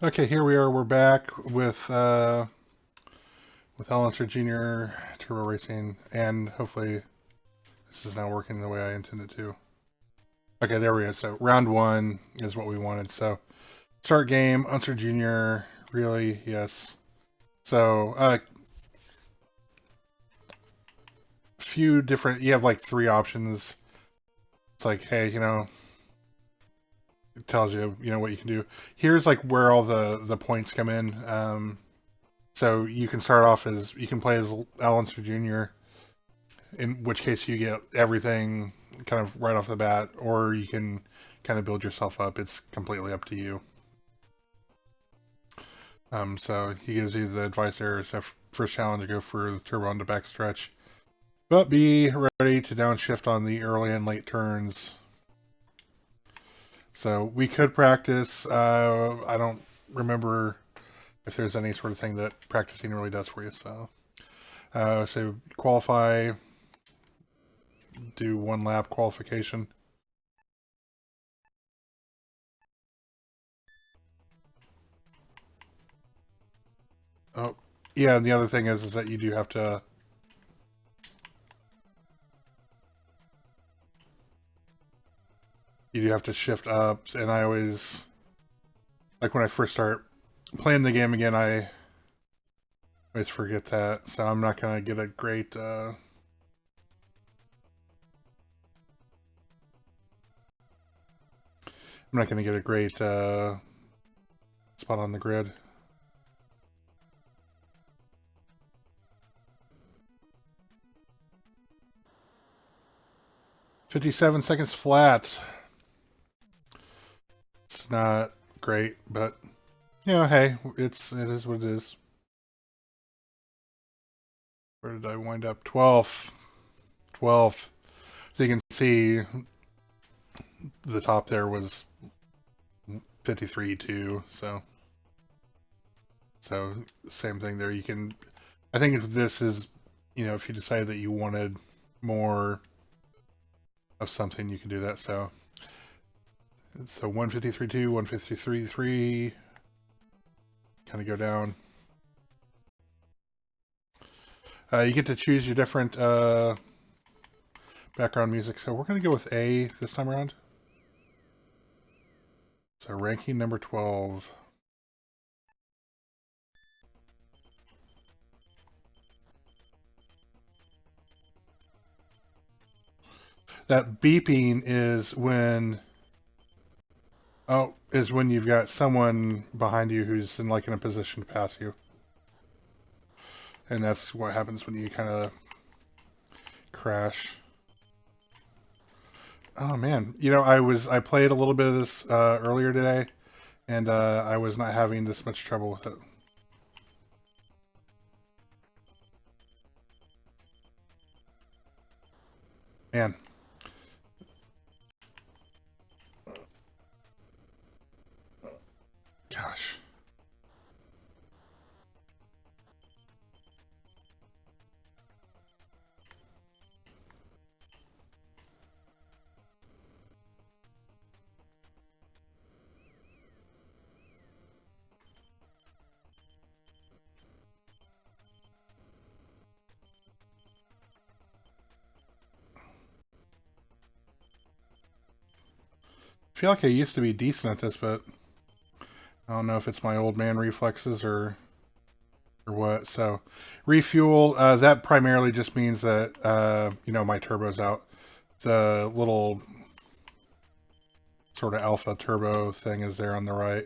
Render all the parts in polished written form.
Okay, here we are. We're back with Unser Jr. Turbo Racing, and hopefully this is now working the way I intended to. Okay, there we go. So round one is what we wanted. So start game, Unser Jr. Really, yes. So few different. You have like three options. It's like, hey, it tells you, what you can do. Here's like where all the points come in. So you can start off as you can play as Unser Jr. In which case you get everything kind of right off the bat, or you can kind of build yourself up. It's completely up to you. So he gives you the advice there. So first challenge, go for the turbo on the back stretch, but be ready to downshift on the early and late turns. So we could practice. I don't remember if there's any sort of thing that practicing really does for you. So qualify, do 1 lap qualification. Oh, yeah, and the other thing is that you do have to shift up, and I always, like when I first start playing the game again, I always forget that, so I'm not gonna get a great spot on the grid. 57 seconds flat. It's not great, but hey, it is what it is. Where did I wind up? 12th. 12th. So you can see the top there was 53 too. So same thing there. You can. I think if this is, if you decide that you wanted more of something, you can do that. So 153.2, 153.3, kind of go down. You get to choose your different background music. So we're going to go with A this time around. So ranking number 12. That beeping is when you've got someone behind you who's in a position to pass you. And that's what happens when you kind of crash. Oh man, I played a little bit of this earlier today, and I was not having this much trouble with it. Man. Gosh. I feel like I used to be decent at this, but I don't know if it's my old man reflexes or what. So refuel, that primarily just means that my turbo's out. The little sort of alpha turbo thing is there on the right.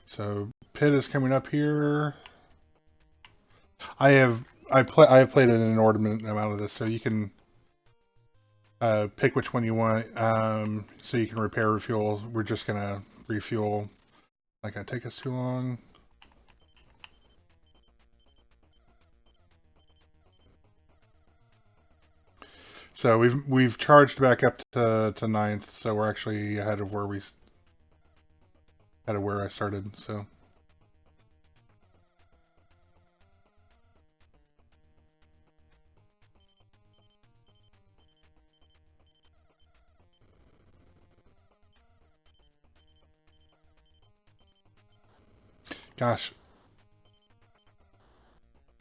So pit is coming up here. I have played an inordinate amount of this, so you can pick which one you want. So you can repair, refuel. We're just gonna refuel. Not gonna take us too long. So we've charged back up to 9th, so we're actually ahead of where I started. So. Gosh.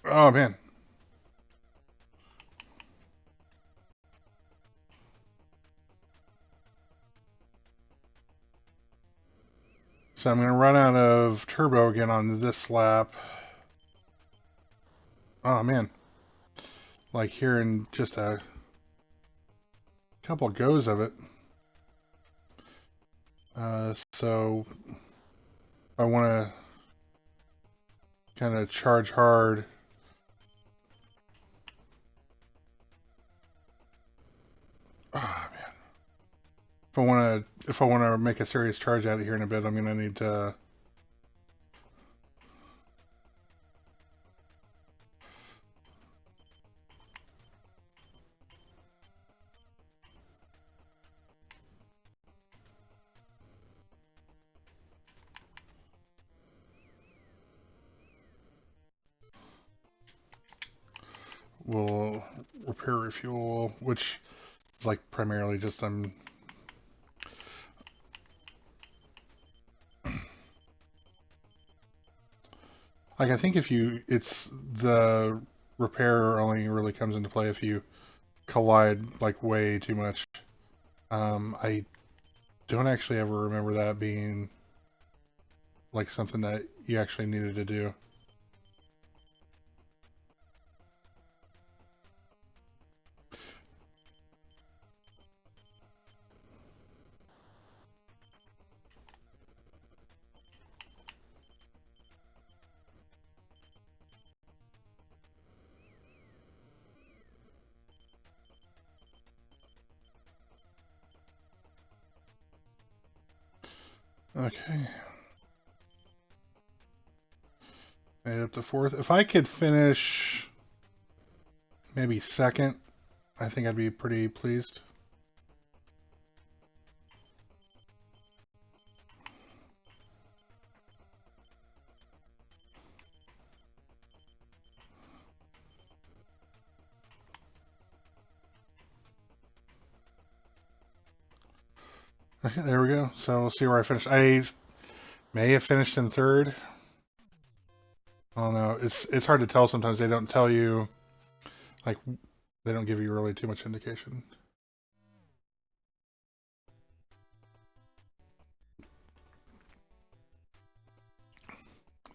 Oh, man. So I'm going to run out of turbo again on this lap. Oh, man. Like here in just a couple goes of it. So I want to kind of charge hard. Oh, man. If I want to make a serious charge out of here in a bit, I'm going to need to. We'll repair refuel, which is like primarily just like I think it's the repair only really comes into play if you collide like way too much. I don't actually ever remember that being like something that you actually needed to do. Okay. Made it up to fourth. If I could finish maybe second, I think I'd be pretty pleased. Okay, there we go. So we'll see where I finish. I may have finished in third. I don't know. It's hard to tell sometimes. They don't tell you, like, they don't give you really too much indication.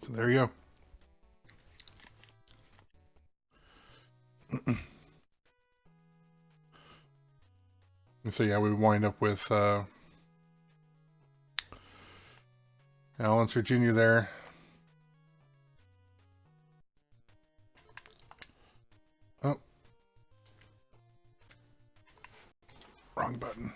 So there you go. So yeah, we wind up with Unser Jr. there. Oh. Wrong button.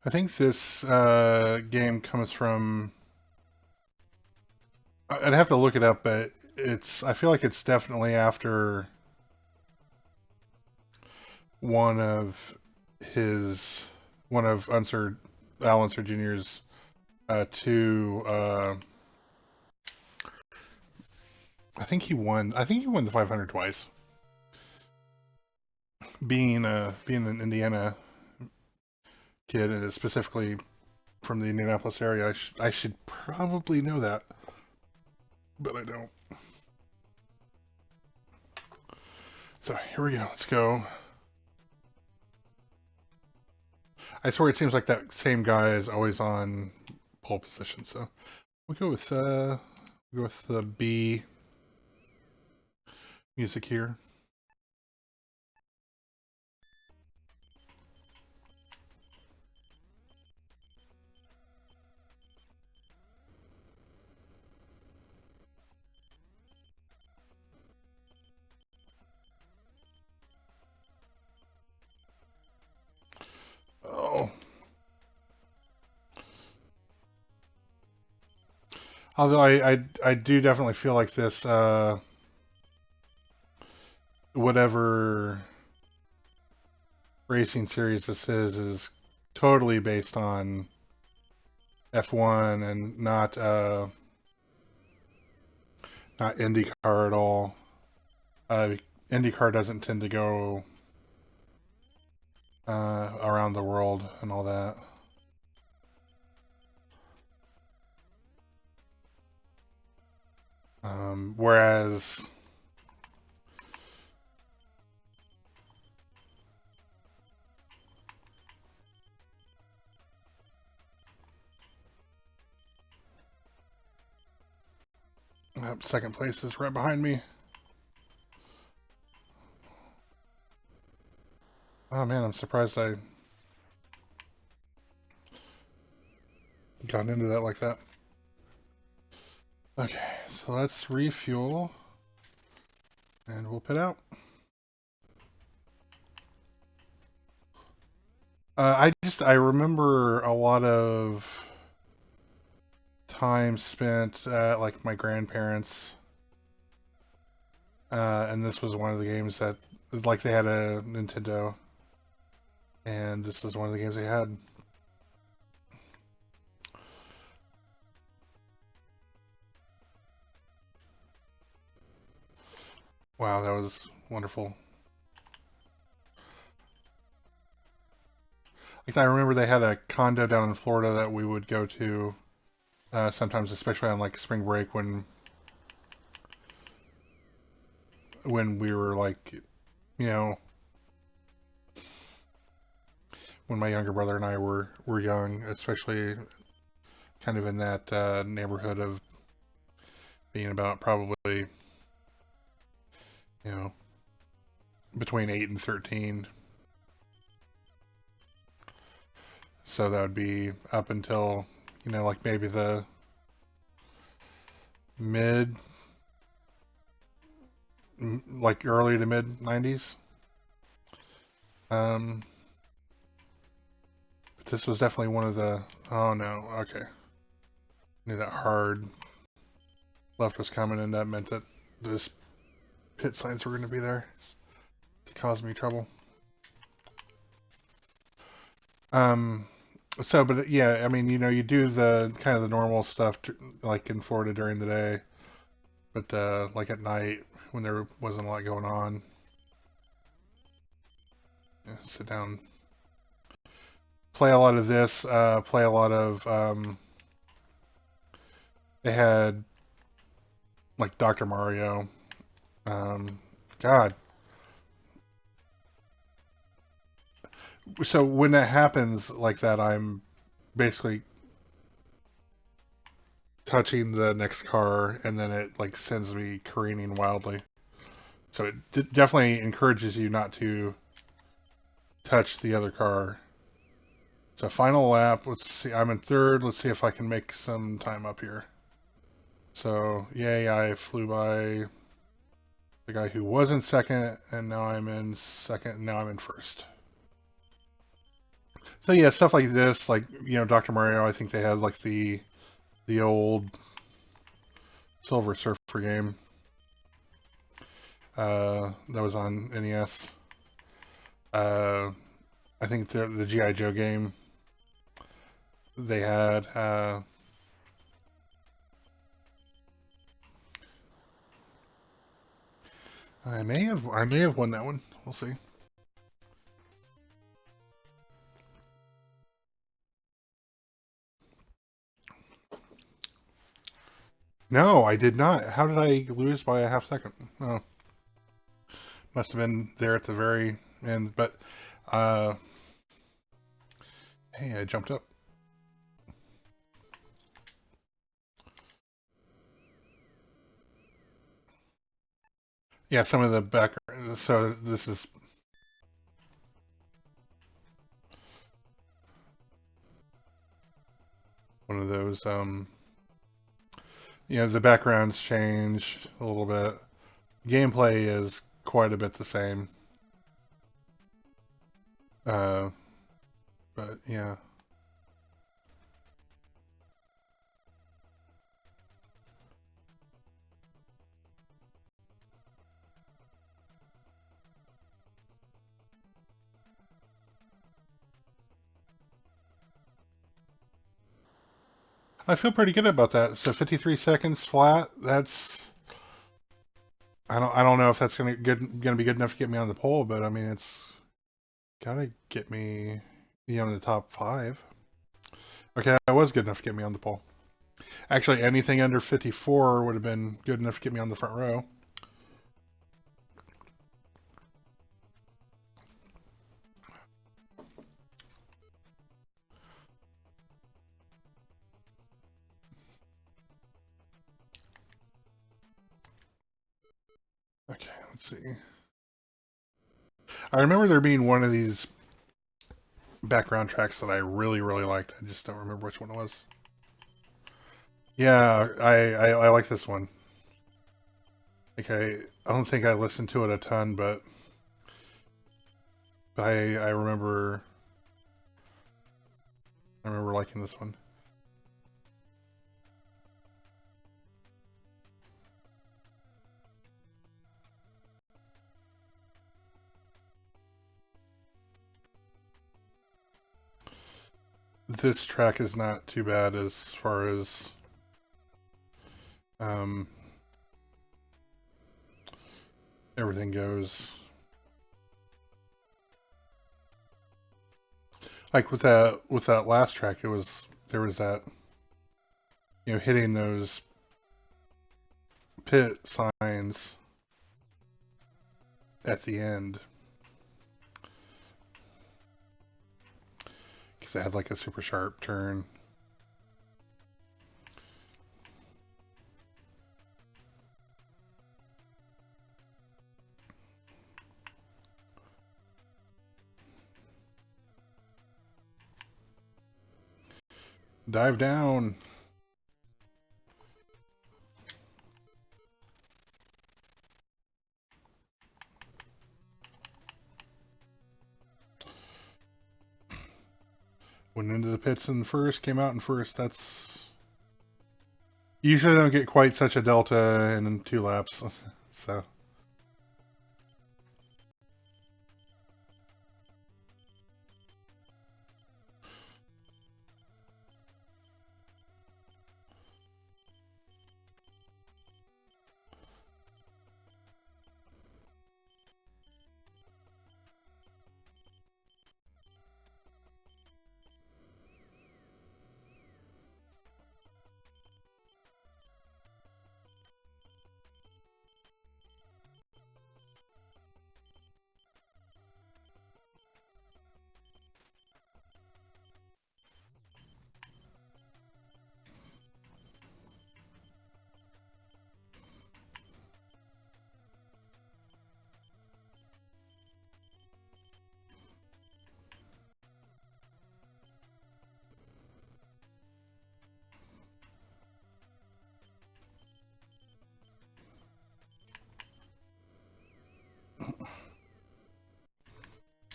I think this game comes from. I'd have to look it up, but I feel like it's definitely after one of Al Unser Jr.'s two. I think he won. I think he won the 500 twice. Being an Indiana kid, and specifically from the Indianapolis area, I should probably know that, but I don't. So here we go. Let's go. I swear it seems like that same guy is always on pole position. So we'll go with the B music here. Oh. Although I do definitely feel like this whatever racing series this is totally based on F1 and not IndyCar at all. IndyCar doesn't tend to go around the world and all that. Whereas second place is right behind me. Oh man, I'm surprised I got into that like that. Okay, so let's refuel and we'll pit out. I remember a lot of time spent at like my grandparents, and this was one of the games that, like, they had a Nintendo, and this was one of the games they had. Wow, that was wonderful. Like, I remember they had a condo down in Florida that we would go to sometimes, especially on like spring break when we were like, you know, when my younger brother and I were young, especially kind of in that neighborhood of being about probably, you know, between 8 and 13. So that would be up until, you know, like maybe the like early to mid 90s. But this was definitely one of the, oh no, okay. Knew that hard left was coming, and that meant that those pit signs were going to be there to cause me trouble. So, but yeah, I mean, you know, you do the kind of the normal stuff like in Florida during the day, but like at night when there wasn't a lot going on, sit down, play a lot of this, play a lot of, they had like Dr. Mario, God. So when that happens like that, I'm basically touching the next car, and then it like sends me careening wildly. So it definitely encourages you not to touch the other car. So final lap. Let's see. I'm in third. Let's see if I can make some time up here. So yay! I flew by the guy who was in second, and now I'm in second. And now I'm in first. So yeah, stuff like this, like, you know, Dr. Mario. I think they had like the old Silver Surfer game that was on NES. I think the G.I. Joe game they had. I may have won that one. We'll see. No, I did not. How did I lose by a half second? Oh, must have been there at the very end. But hey, I jumped up. Yeah, some of the back. So this is one of those. You know, the backgrounds change a little bit. Gameplay is quite a bit the same. But yeah. I feel pretty good about that. So 53 seconds flat. That's I don't know if that's gonna be good enough to get me on the poll, but I mean it's gotta get me in the top 5. Okay, that was good enough to get me on the poll. Actually, anything under 54 would have been good enough to get me on the front row. Okay, let's see. I remember there being one of these background tracks that I really, really liked. I just don't remember which one it was. Yeah, I like this one. Okay, I don't think I listened to it a ton, but I remember liking this one. This track is not too bad as far as everything goes. Like with that last track, there was that, you know, hitting those pit signs at the end, because it had like a super sharp turn. Dive down. Went into the pits in first, came out in first. That's usually don't get quite such a delta in 2 laps. So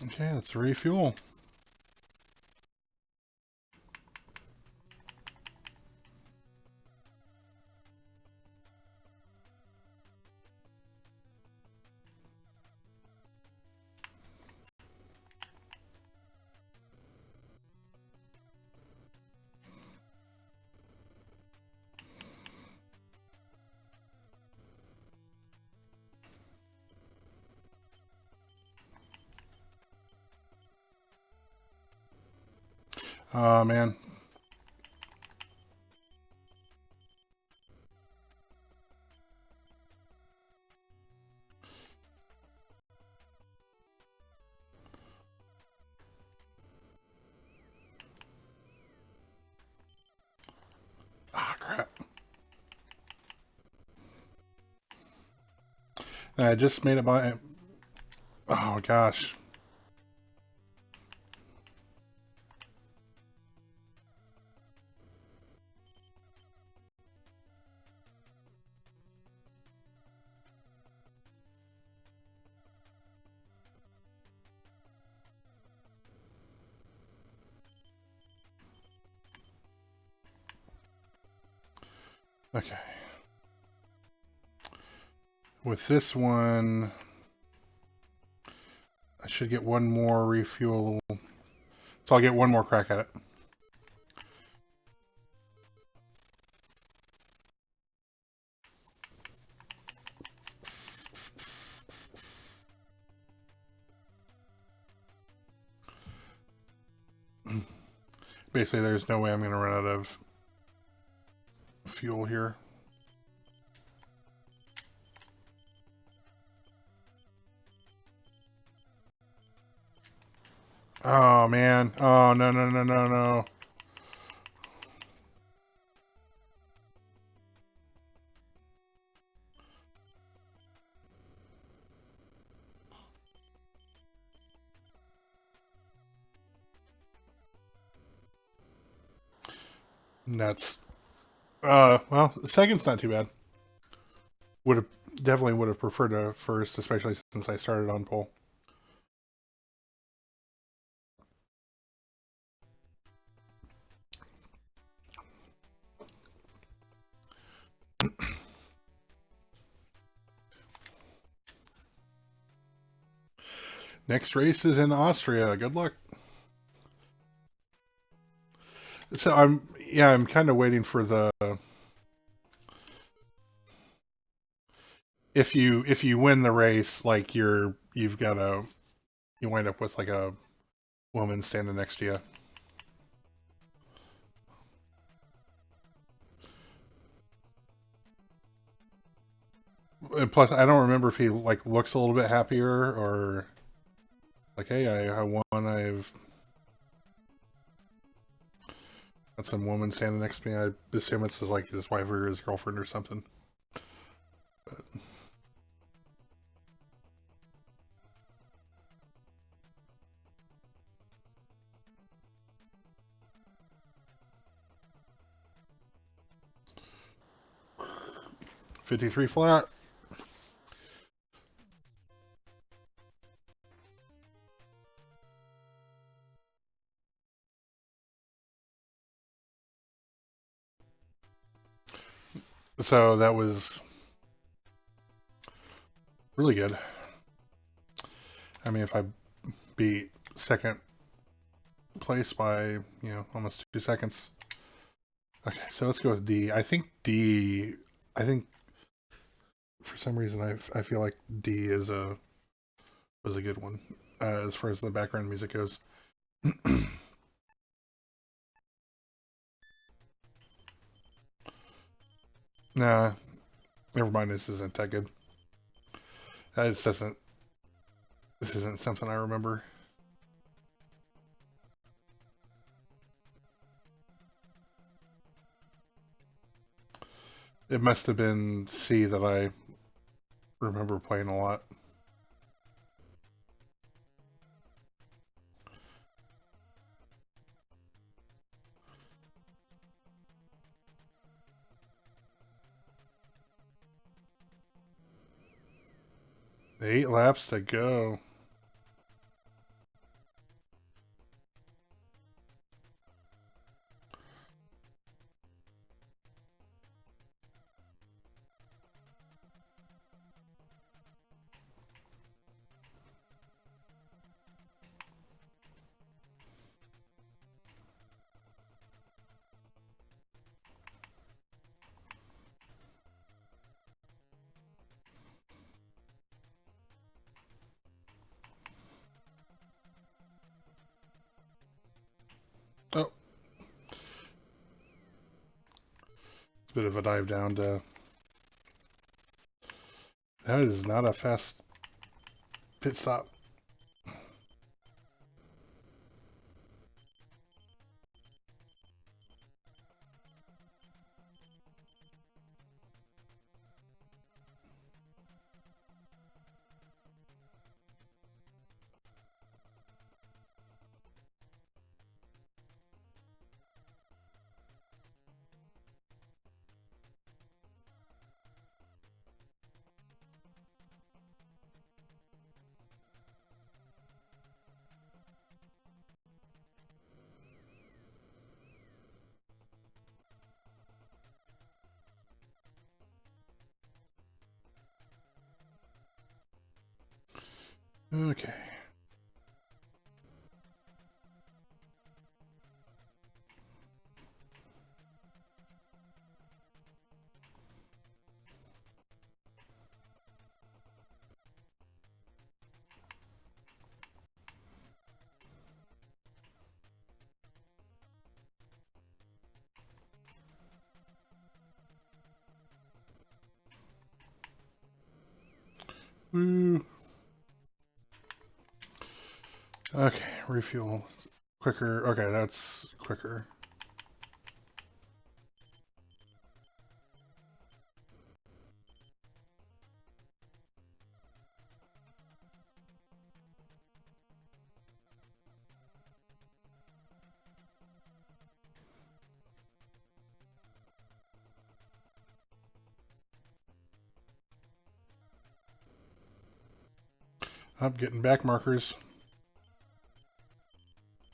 okay, let's refuel. Oh man. Ah, crap. I just made it by. Oh gosh. Okay. With this one, I should get one more refuel. So I'll get one more crack at it. basically there's no way I'm going to run out of fuel here. Oh, man. Oh, no, no, no, no, no. Nuts. Well, the second's not too bad. Definitely would have preferred a first, especially since I started on pole. Next race is in Austria. Good luck. So I'm kind of waiting for the if you win the race, like you wind up with like a woman standing next to you. Plus, I don't remember if he like looks a little bit happier or like, hey, I won. I've got some woman standing next to me. I assume it's like his wife or his girlfriend or something. But 53 flat. So that was really good. I mean, if I beat second place by, almost 2 seconds. Okay, so let's go with D. I think for some reason I feel like D was a good one as far as the background music goes. Nah, never mind. This isn't that good. This isn't something I remember. It must have been C that I remember playing a lot. Eight laps to go. Oh. It's a bit of a dive down to... That is not a fast pit stop. Okay. Woo. Okay, refuel. Quicker. Okay, that's quicker. I'm getting back markers.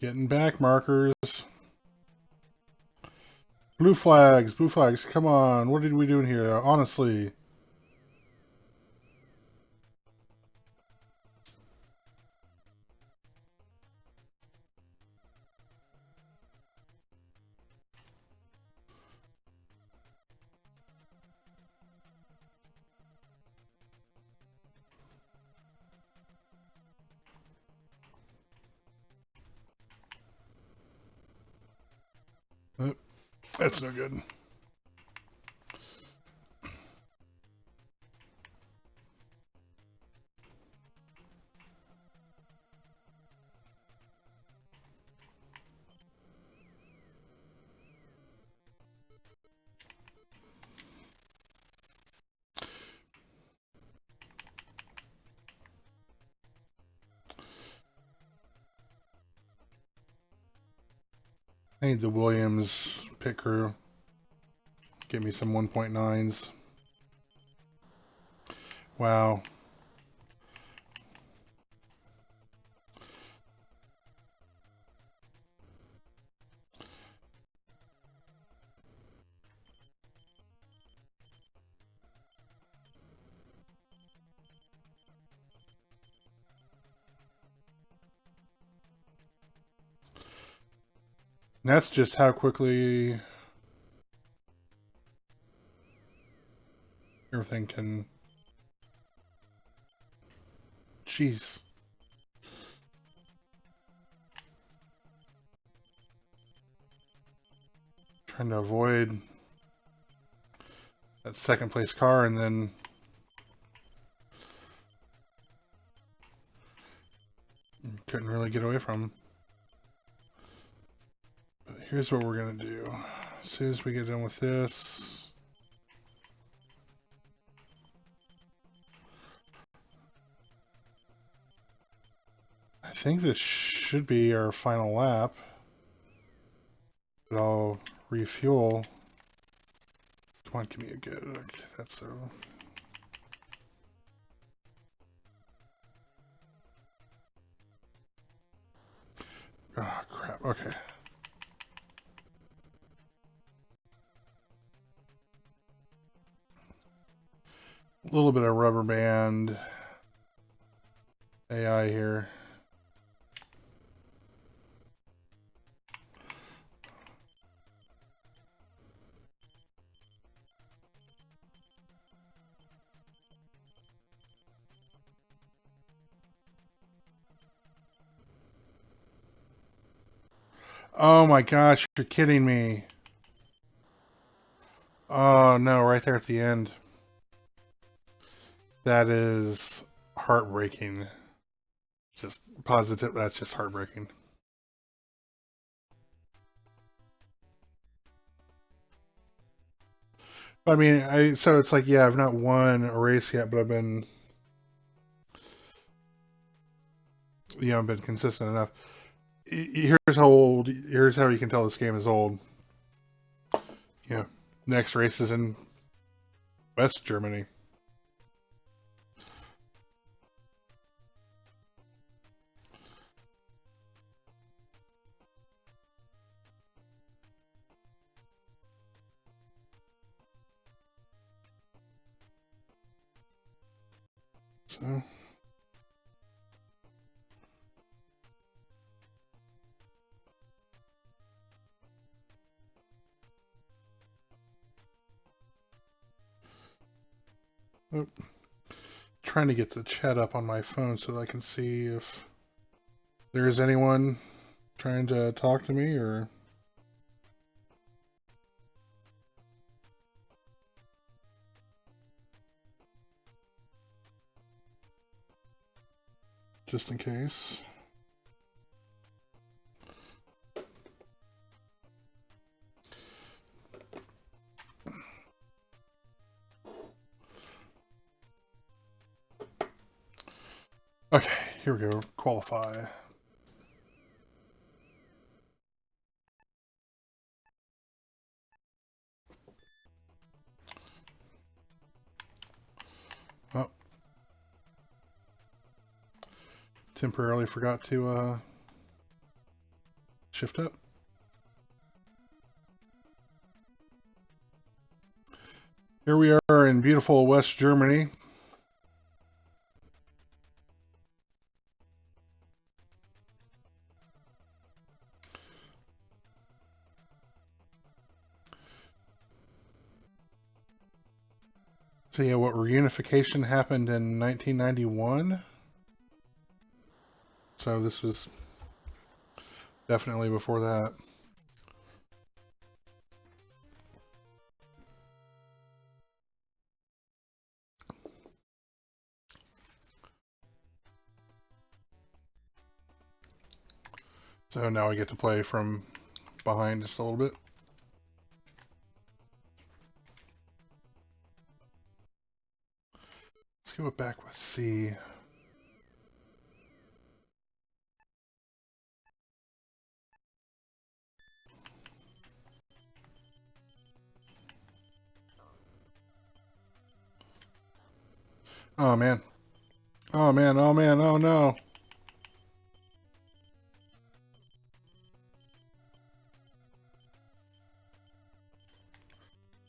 Getting back markers. Blue flags, blue flags. Come on. What did we do in here? Honestly. That's no good. I need the Williams pit crew. Give me some 1.9s. Wow. That's just how quickly everything can... Jeez. Trying to avoid that second place car and then... Couldn't really get away from him. But here's what we're going to do. As soon as we get done with this... I think this should be our final lap. But I'll refuel. Come on, give me a good... Okay, that's so... Oh, crap. Okay. A little bit of rubber band AI here. Oh my gosh, you're kidding me. Oh no, right there at the end. That is heartbreaking. Just positive, that's just heartbreaking. I mean, so it's like, yeah, I've not won a race yet, but I've been, I've been consistent enough. Here's how you can tell this game is old. Yeah. Next race is in West Germany. So. Oh. Trying to get the chat up on my phone so that I can see if there is anyone trying to talk to me or... just in case. Okay, here we go. Qualify. Oh. Temporarily forgot to shift up. Here we are in beautiful West Germany. So yeah, what reunification happened in 1991. So this was definitely before that. So now I get to play from behind just a little bit. Let's go back with C. Oh man. Oh man, oh man, oh no.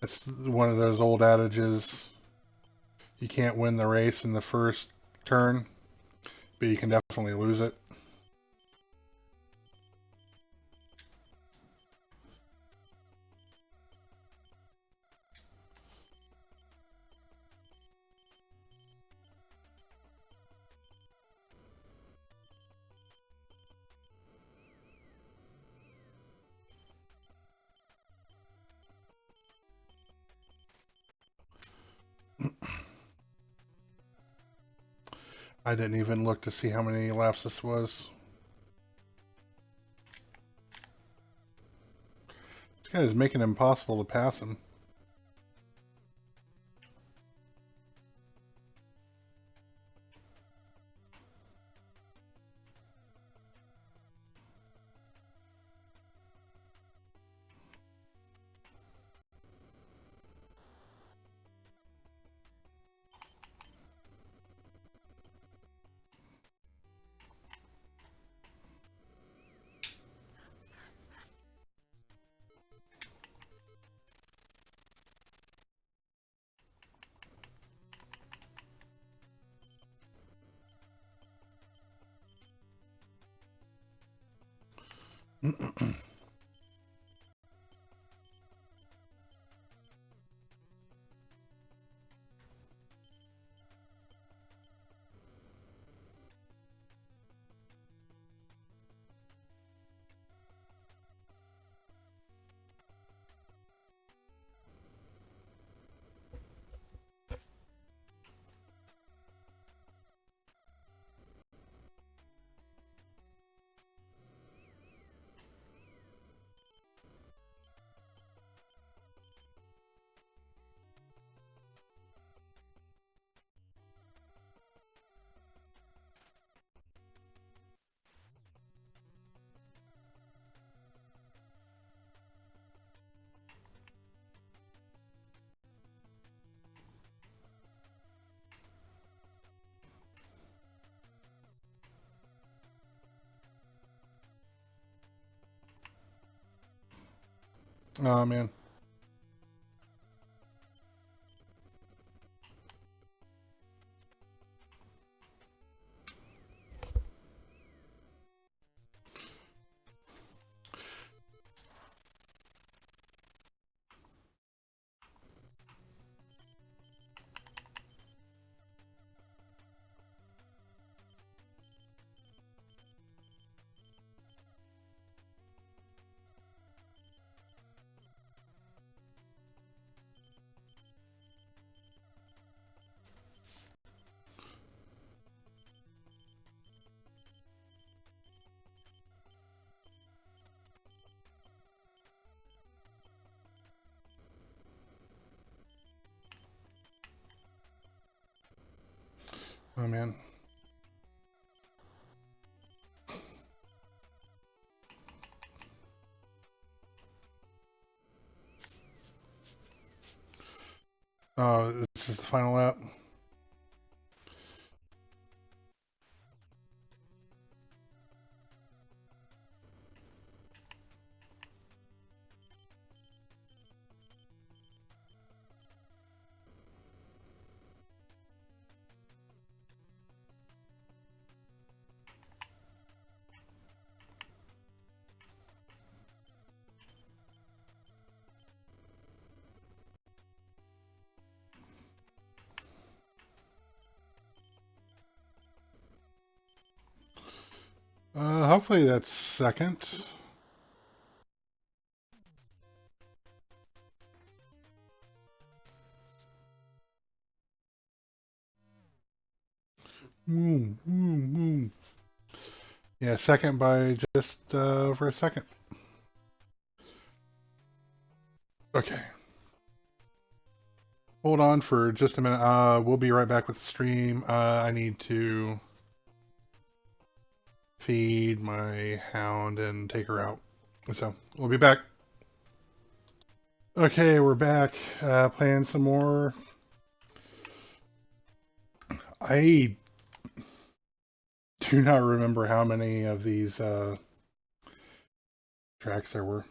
It's one of those old adages. You can't win the race in the first turn, but you can definitely lose it. I didn't even look to see how many laps this was. This guy is making it impossible to pass him. Oh man. Oh man. Oh, this is the final lap. Hopefully that's second. Yeah, second by just over a second. Okay. Hold on for just a minute. We'll be right back with the stream. I need to feed my hound and take her out. So, we'll be back. Okay, we're back. Playing some more. I do not remember how many of these tracks there were.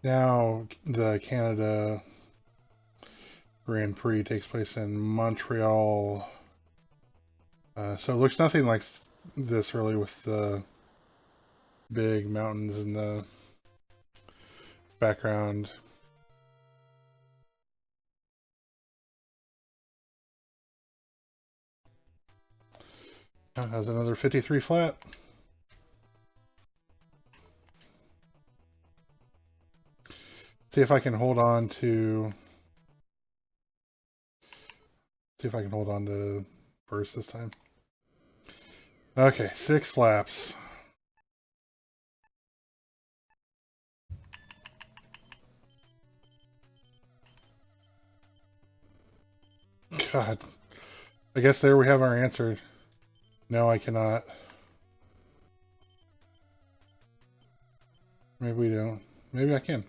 Now, the Canada Grand Prix takes place in Montreal. So it looks nothing like this really, with the big mountains in the background. Has another 53 flat. See if I can hold on to. See if I can hold on to first this time. Okay, 6 laps. God. I guess there we have our answer. No, I cannot. Maybe we don't. Maybe I can.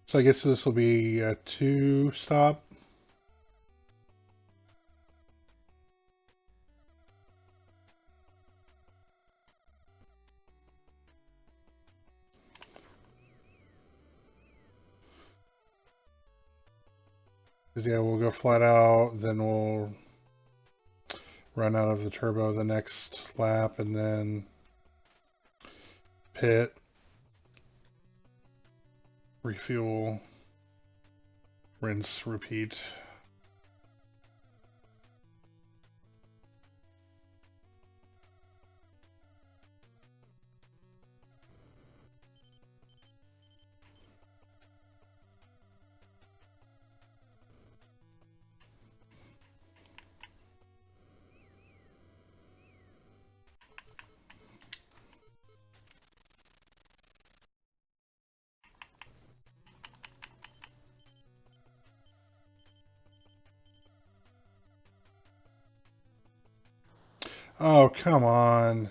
So I guess this will be a 2-stop. Because yeah, we'll go flat out, then we'll run out of the turbo the next lap, and then pit, refuel, rinse, repeat. Oh, come on.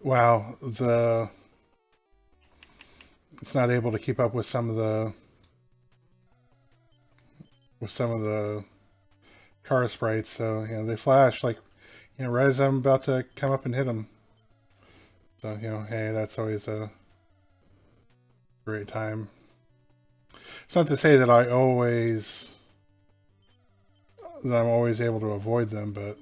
Wow, the it's not able to keep up with some of the car sprites. So they flash like right as I'm about to come up and hit them. So hey, that's always a great time. It's not to say that I'm always able to avoid them, but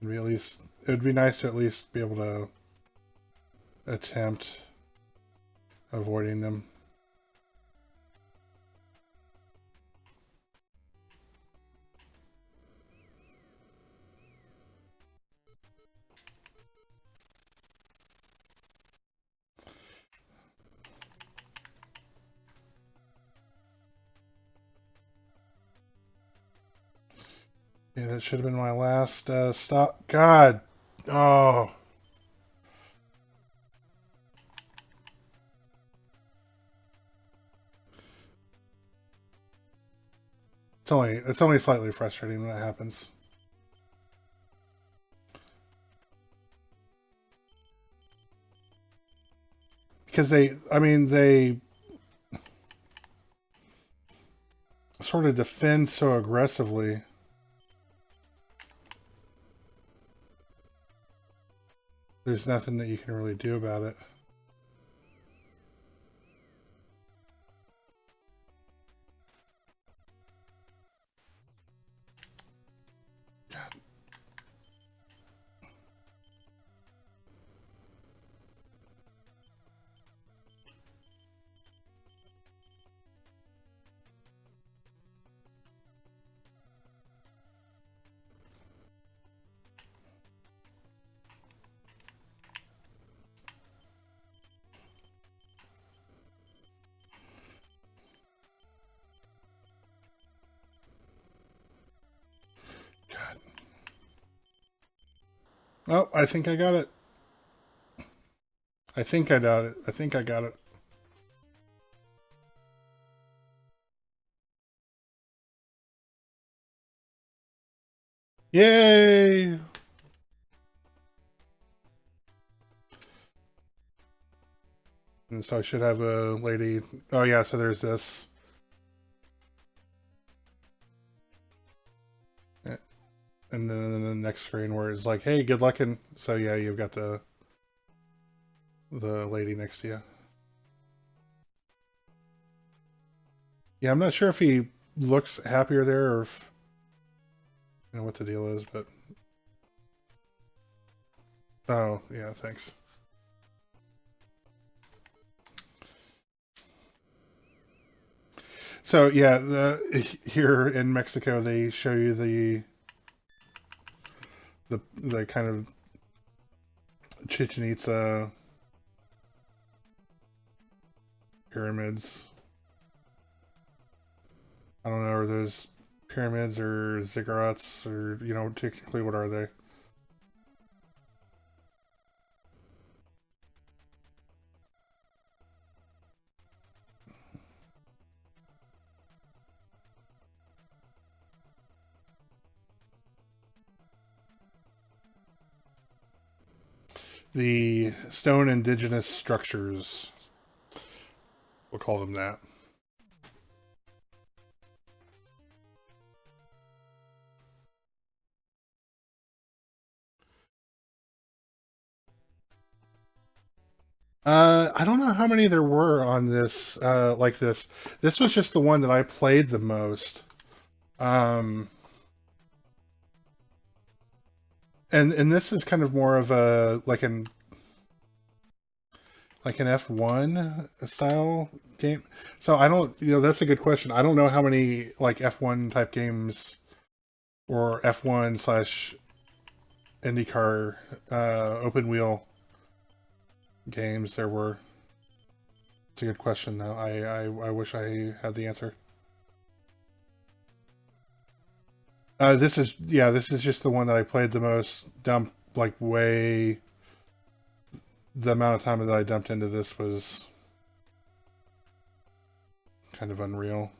it would be nice to at least be able to attempt avoiding them. Yeah, that should have been my last stop. God. Oh. It's only slightly frustrating when that happens. Because they sort of defend so aggressively. There's nothing that you can really do about it. God. Oh, I think I got it. I think I got it. I think I got it. Yay! And so I should have a lady. Oh yeah, so there's this. And then in the next screen where it's like, hey, good luck. And so yeah, you've got the lady next to you. Yeah, I'm not sure if he looks happier there or if what the deal is, but oh yeah, thanks. So yeah, here in Mexico they show you the kind of Chichen Itza pyramids. I don't know, are those pyramids or ziggurats or technically what are they? The stone indigenous structures. We'll call them that. I don't know how many there were on this, like this. This was just the one that I played the most. And this is kind of more of a like an F1 style game. So I don't, that's a good question. I don't know how many like F1 type games or F1 slash IndyCar open wheel games there were. It's a good question though. I wish I had the answer. This is just the one that I played the most. Dump like way. The amount of time that I dumped into this was kind of unreal.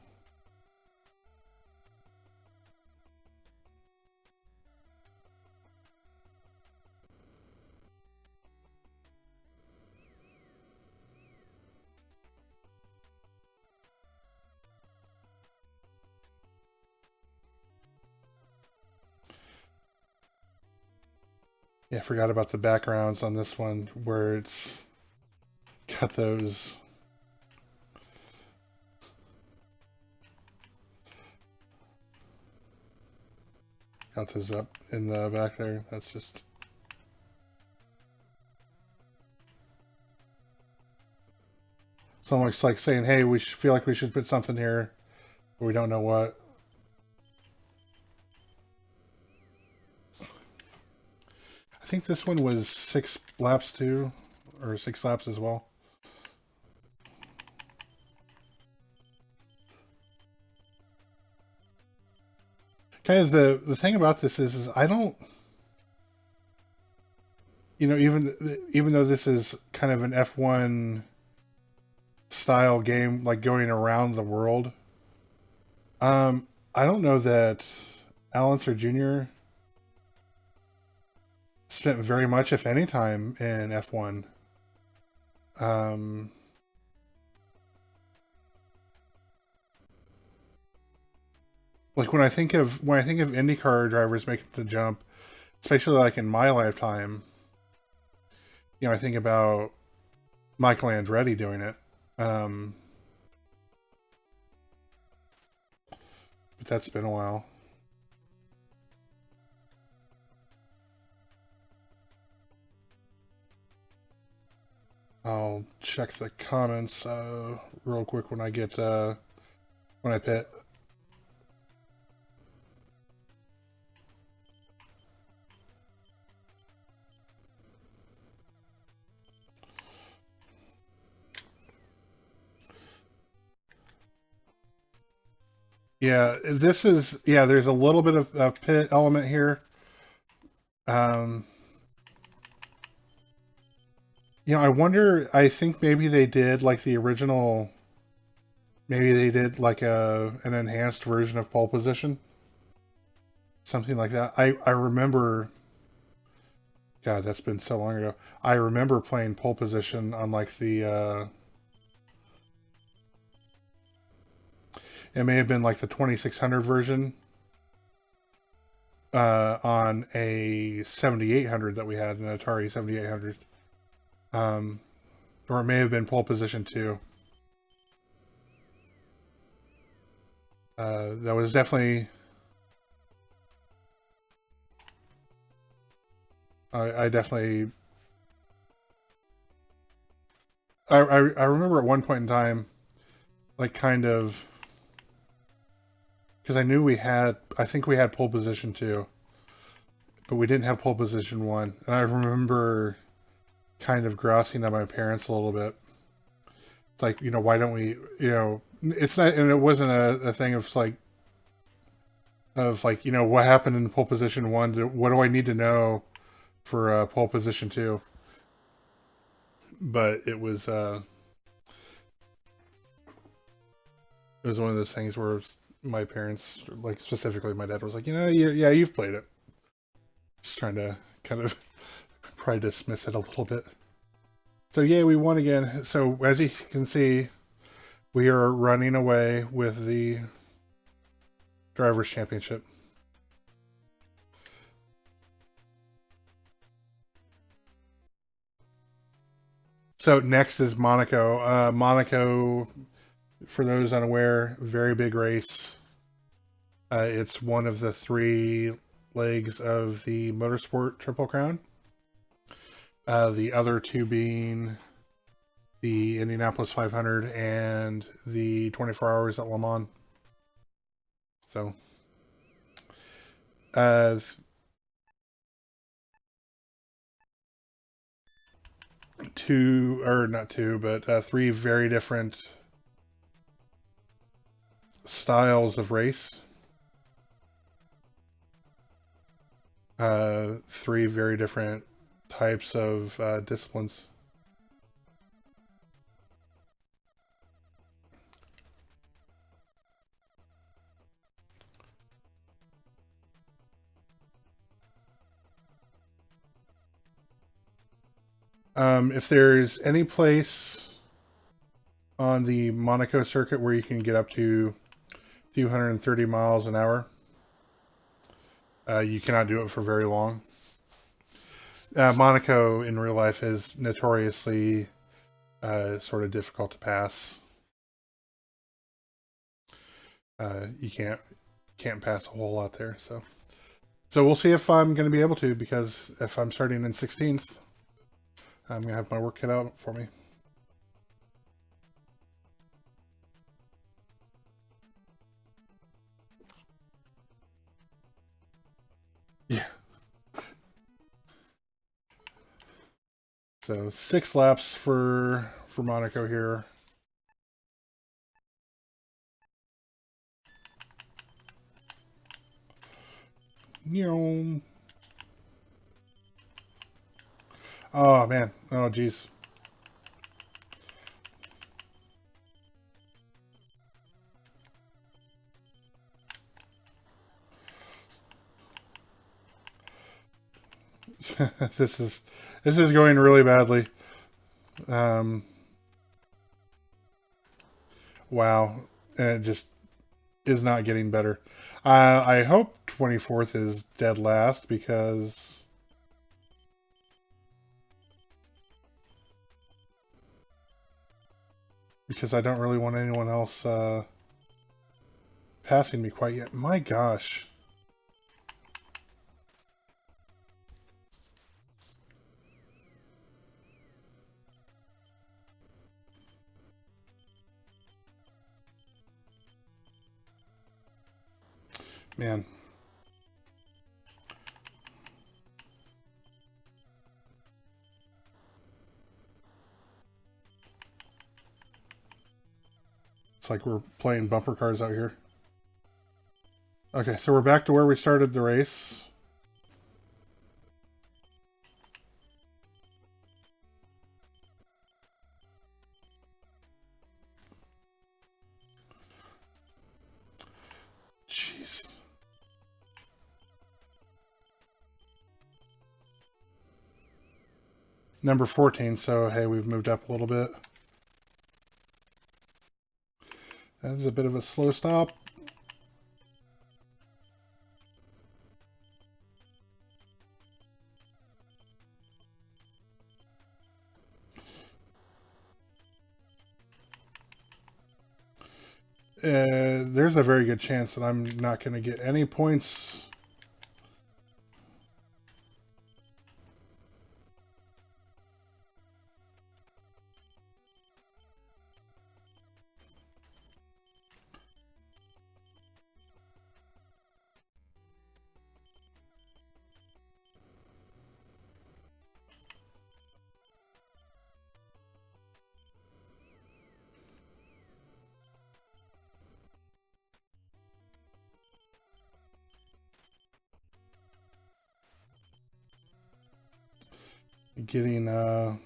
Yeah, I forgot about the backgrounds on this one where it's got those. Got those up in the back there. That's just. It's almost like saying, hey, we feel like we should put something here, but we don't know what. I think this one was 6 laps too, or 6 laps as well. Kind of the thing about this is I don't, you know, even though this is kind of an F1 style game, like going around the world, I don't know that Unser Jr. spent very much, if any, time in F1. Like when I think of IndyCar drivers making the jump, especially like in my lifetime, you know, I think about Michael Andretti doing it. But that's been a while. I'll check the comments real quick when I get when I pit. Yeah, this is, yeah, there's a little bit of a pit element here. You know, I wonder, I think maybe they did like the original, maybe they did like an enhanced version of pole position. Something like that. I remember, God, that's been so long ago. I remember playing pole position on like the, it may have been like the 2600 version on a 7800 that we had, an Atari 7800. Or it may have been pole position too. That was definitely. I definitely. I remember at one point in time, like kind of, because I knew we had. I think we had pole position too, but we didn't have pole position 1, and I remember kind of grousing at my parents a little bit. It's like, you know, why don't we, you know, it's not, and it wasn't a thing of like, you know, what happened in pole position 1, what do I need to know for pole position 2? But it was one of those things where my parents, like specifically my dad, was like, you know, yeah, you've played it. Just trying to kind of probably dismiss it a little bit. So yeah, we won again. So as you can see, we are running away with the Drivers' Championship. So next is Monaco. Monaco, for those unaware, very big race. It's one of the 3 legs of the Motorsport Triple Crown. The other 2 being the Indianapolis 500 and the 24 Hours at Le Mans. So, but 3 very different styles of race. 3 very different types of disciplines. If there's any place on the Monaco circuit where you can get up to 230 miles an hour, you cannot do it for very long. Monaco in real life is notoriously sort of difficult to pass. You can't pass a whole lot there. So we'll see if I'm going to be able to, because if I'm starting in 16th, I'm going to have my work cut out for me. Yeah. So 6 laps for Monaco here. Oh man. Oh geez. this is going really badly. Wow, and it just is not getting better. I hope 24th is dead last, because I don't really want anyone else passing me quite yet. My gosh. Man. It's like we're playing bumper cars out here. Okay, so we're back to where we started the race. Jeez. Number 14, so hey, we've moved up a little bit. That is a bit of a slow stop. There's a very good chance that I'm not going to get any points. Getting a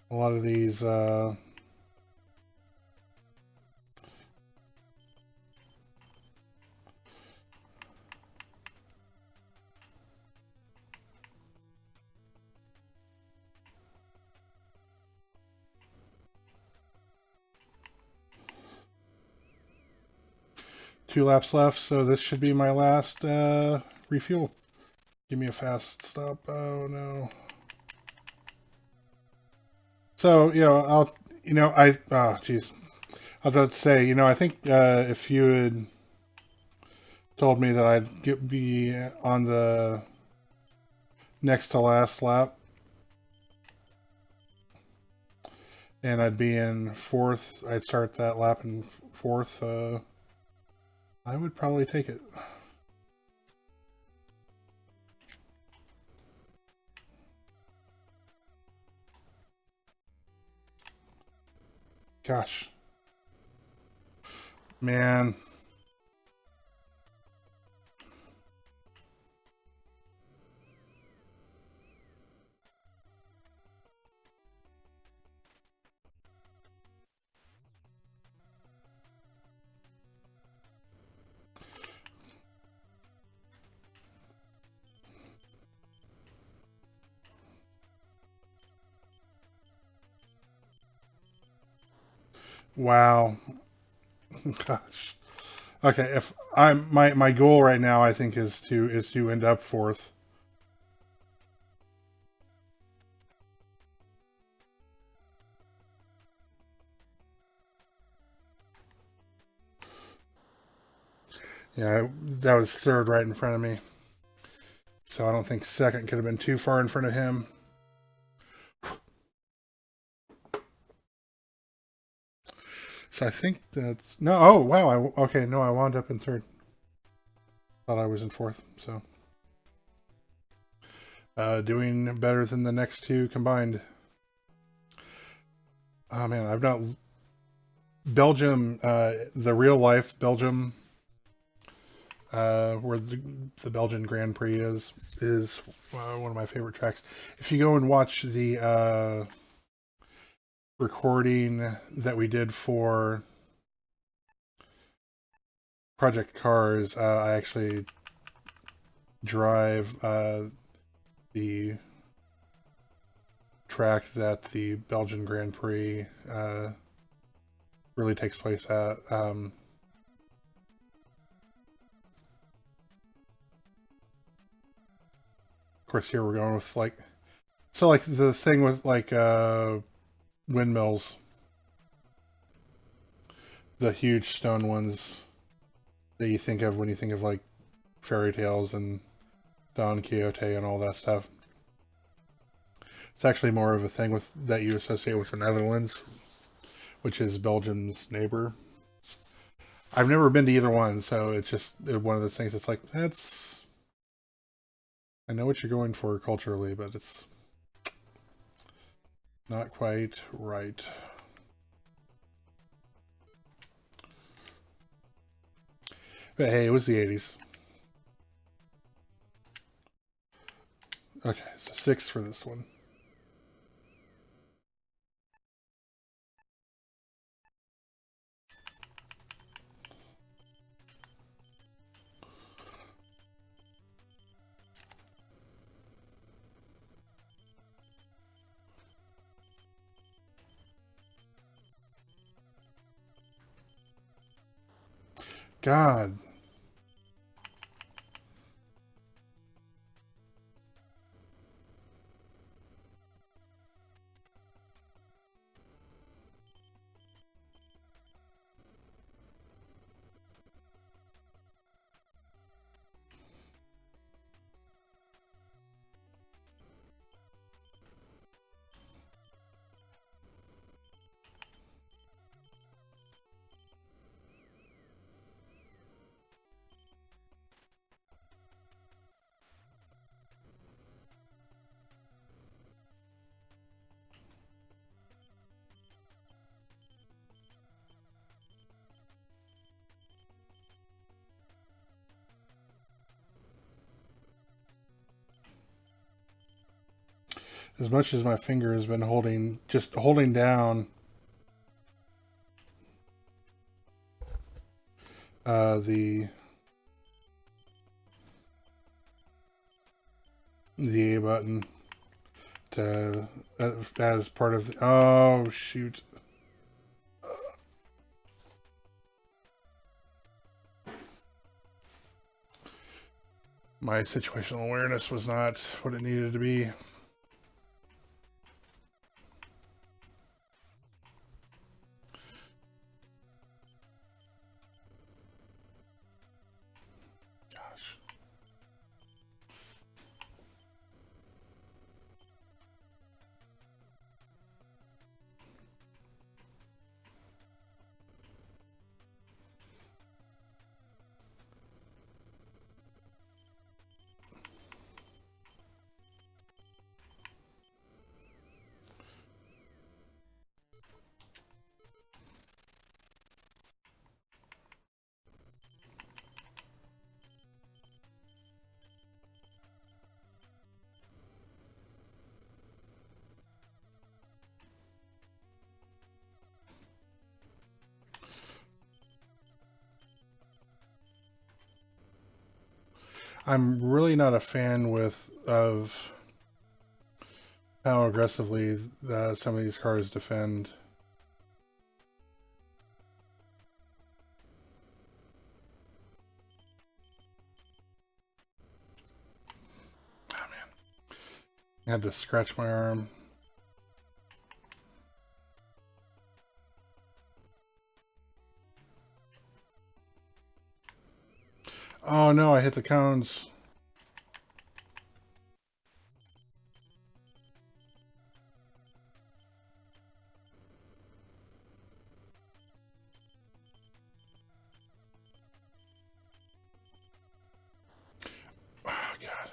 lot of these 2 laps left, so this should be my last refuel. Give me a fast stop. Oh no. So, I'll, geez. I was about to say, I think if you had told me that I'd be on the next to last lap, and I'd be in 4th, I'd start that lap in 4th, I would probably take it. Gosh. Man. Wow. Gosh. Okay, if my goal right now, I think, is to end up fourth. Yeah, that was third right in front of me. So I don't think second could have been too far in front of him. So I think that's no. Oh wow! Okay, no, I wound up in third. Thought I was in fourth. So doing better than the next two combined. Oh man, I've not Belgium. The real life Belgium, where the Belgian Grand Prix is one of my favorite tracks. If you go and watch the recording that we did for Project Cars, I actually drive the track that the Belgian Grand Prix really takes place at. Of course, here we're going with like the thing with like windmills, the huge stone ones that you think of when you think of like fairy tales and Don Quixote and all that stuff. It's actually more of a thing with that you associate with the Netherlands, which is Belgium's neighbor. I've never been to either one, so it's just one of those things. It's like that's I know what you're going for culturally, but it's not quite right. But hey, it was the 80s. Okay, so 6 for this one. God. As much as my finger has been holding down the A button to as part of the, oh shoot. My situational awareness was not what it needed to be. Gosh. I'm really not a fan of how aggressively some of these cars defend. I had to scratch my arm. Oh no, I hit the cones. Oh god.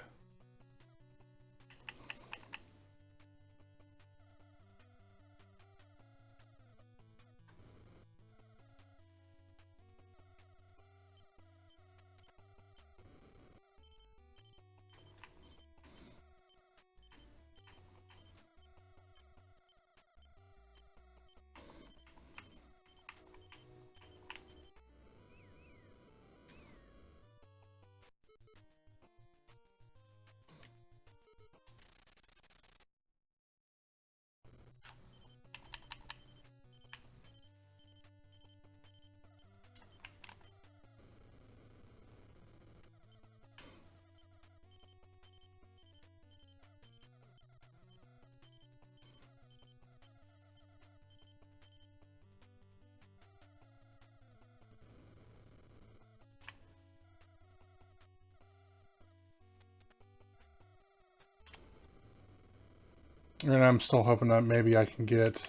And I'm still hoping that maybe I can get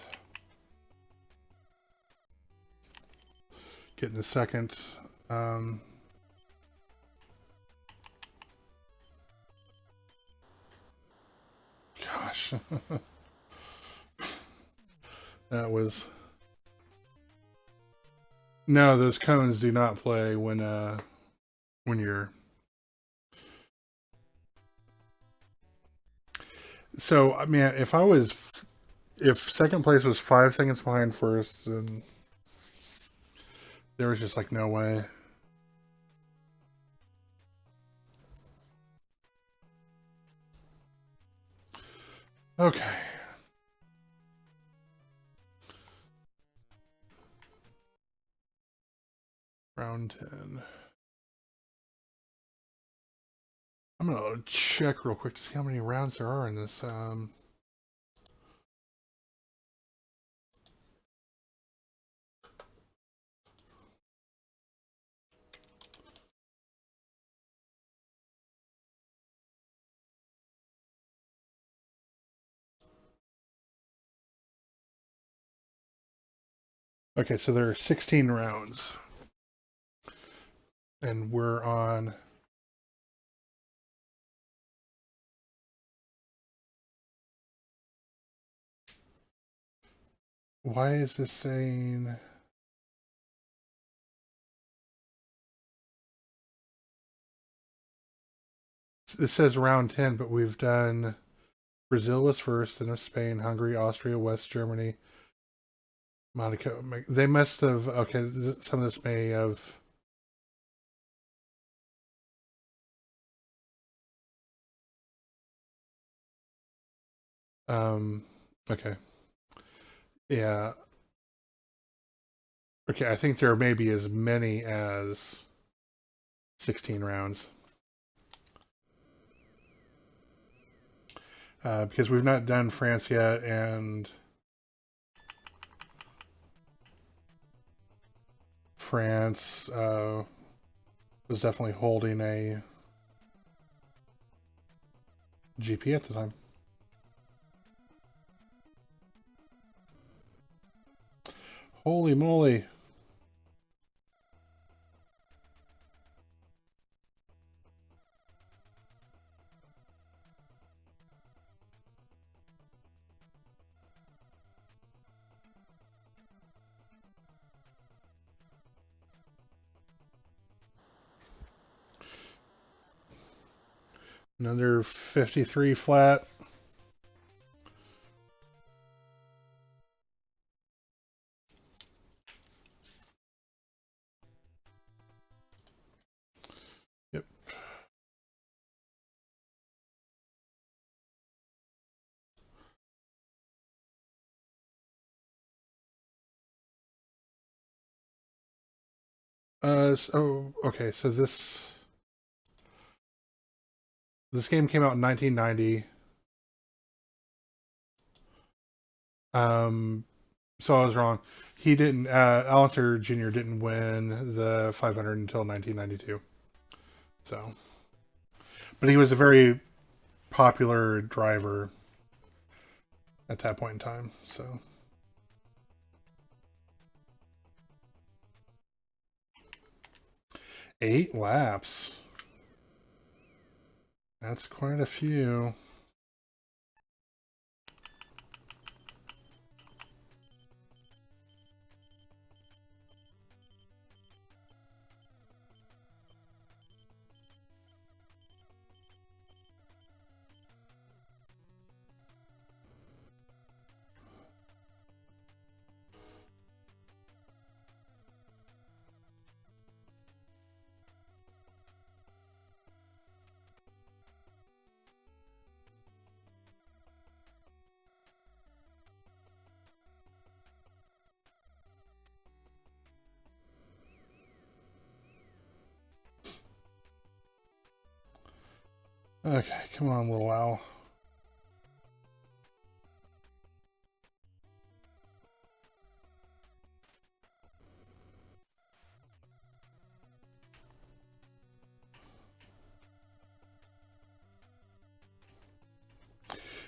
in the second. Gosh. That was... No, those cones do not play when you're... So, I mean, if second place was 5 seconds behind first, then there was just like no way. Okay. Round 10. I'm gonna check real quick to see how many rounds there are in this. Okay, so there are 16 rounds. And we're on... Why is this saying... It says round 10, but we've done... Brazil was first, then Spain, Hungary, Austria, West Germany, Monaco. They must have... Okay, some of this may have... Okay. Yeah. Okay, I think there may be as many as 16 rounds. Because we've not done France yet, and France was definitely holding a GP at the time. Holy moly. Another 53 flat. Yep. So okay, so this game came out in 1990. So I was wrong. He didn't. Unser Jr. didn't win the 500 until 1992. So, but he was a very popular driver at that point in time. So, 8 laps. That's quite a few. Okay, come on, little owl.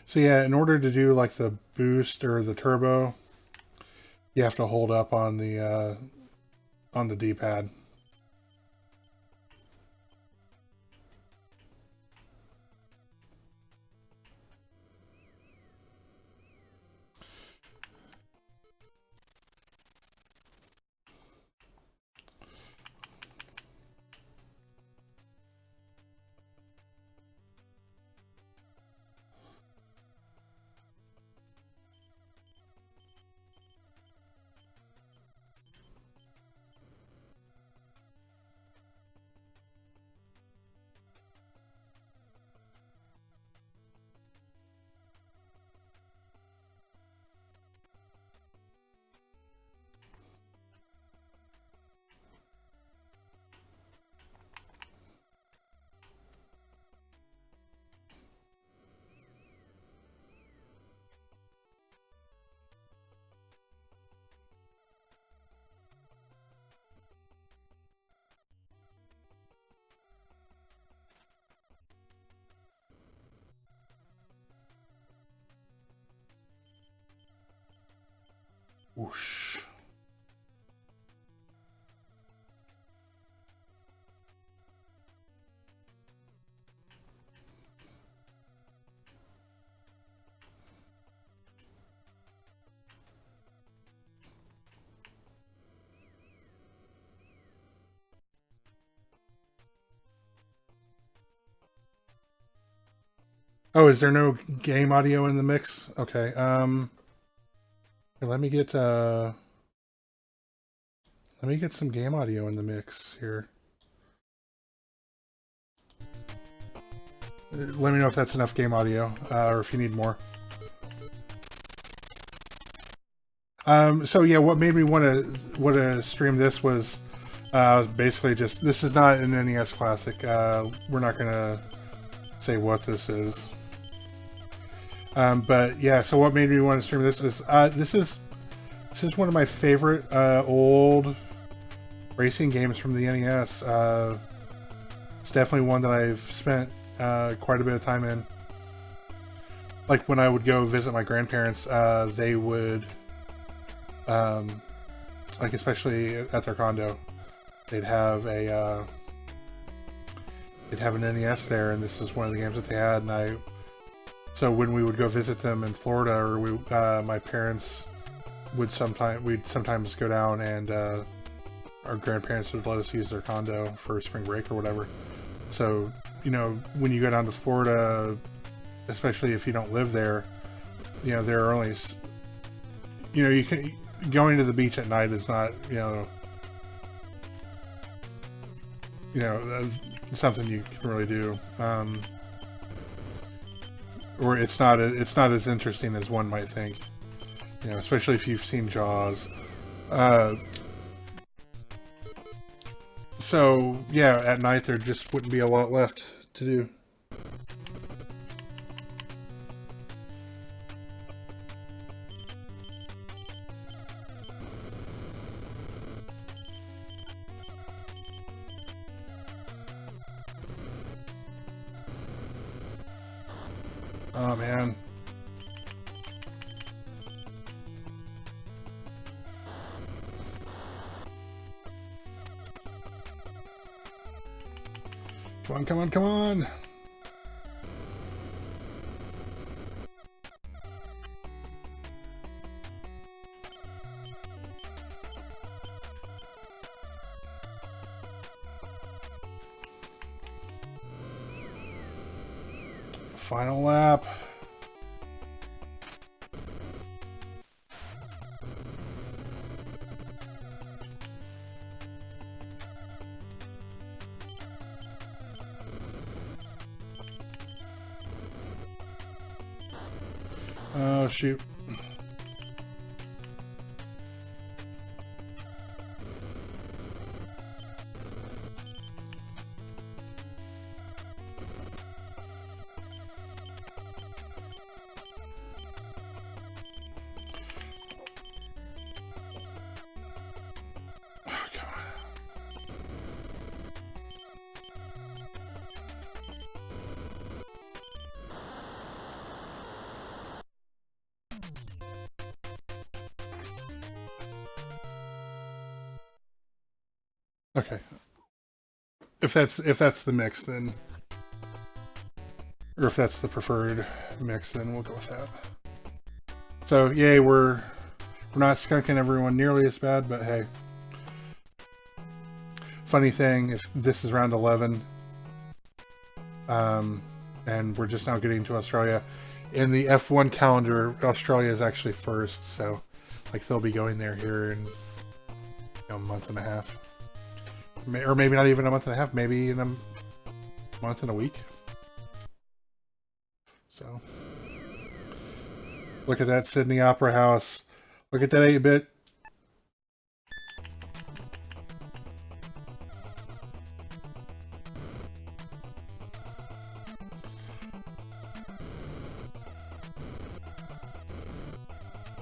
So yeah, in order to do like the boost or the turbo, you have to hold up on the D-pad. Whoosh. Oh, is there no game audio in the mix? Okay. Let me get some game audio in the mix here. Let me know if that's enough game audio, or if you need more. So yeah, what made me want to stream this was basically just, this is not an NES classic. We're not gonna say what this is. But yeah, so what made me want to stream this is this is one of my favorite old racing games from the NES. It's definitely one that I've spent quite a bit of time in. Like when I would go visit my grandparents, they would, like especially at their condo, they'd have an NES there, and this is one of the games that they had. And so when we would go visit them in Florida, or my parents we'd sometimes go down, and our grandparents would let us use their condo for spring break or whatever. So, you know, when you go down to Florida, especially if you don't live there, you know, there are only, you know, going to the beach at night is not, something you can really do. Or it's not as interesting as one might think. You know, especially if you've seen Jaws. So yeah, at night there just wouldn't be a lot left to do. Oh, man. Come on, come on, come on! Final lap. Oh, shoot. Okay. If that's the mix, then, or if that's the preferred mix, then we'll go with that. So yay, we're not skunking everyone nearly as bad, but hey. Funny thing, if this is round 11, and we're just now getting to Australia. In the F1 calendar, Australia is actually first, so like they'll be going there here in a month and a half. Or maybe not even a month and a half, maybe in a month and a week. So, look at that Sydney Opera House. Look at that 8-bit.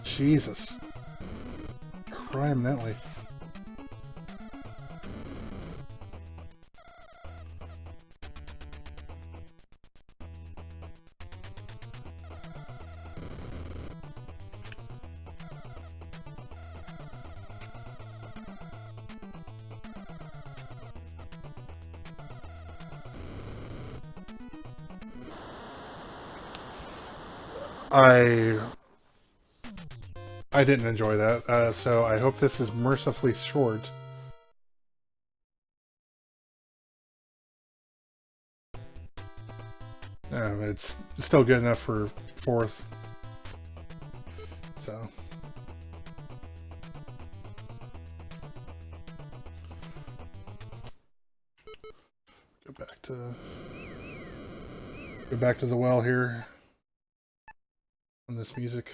Jesus. Criminally. I didn't enjoy that, so I hope this is mercifully short. It's still good enough for 4th. So. Go back to the well here on this music.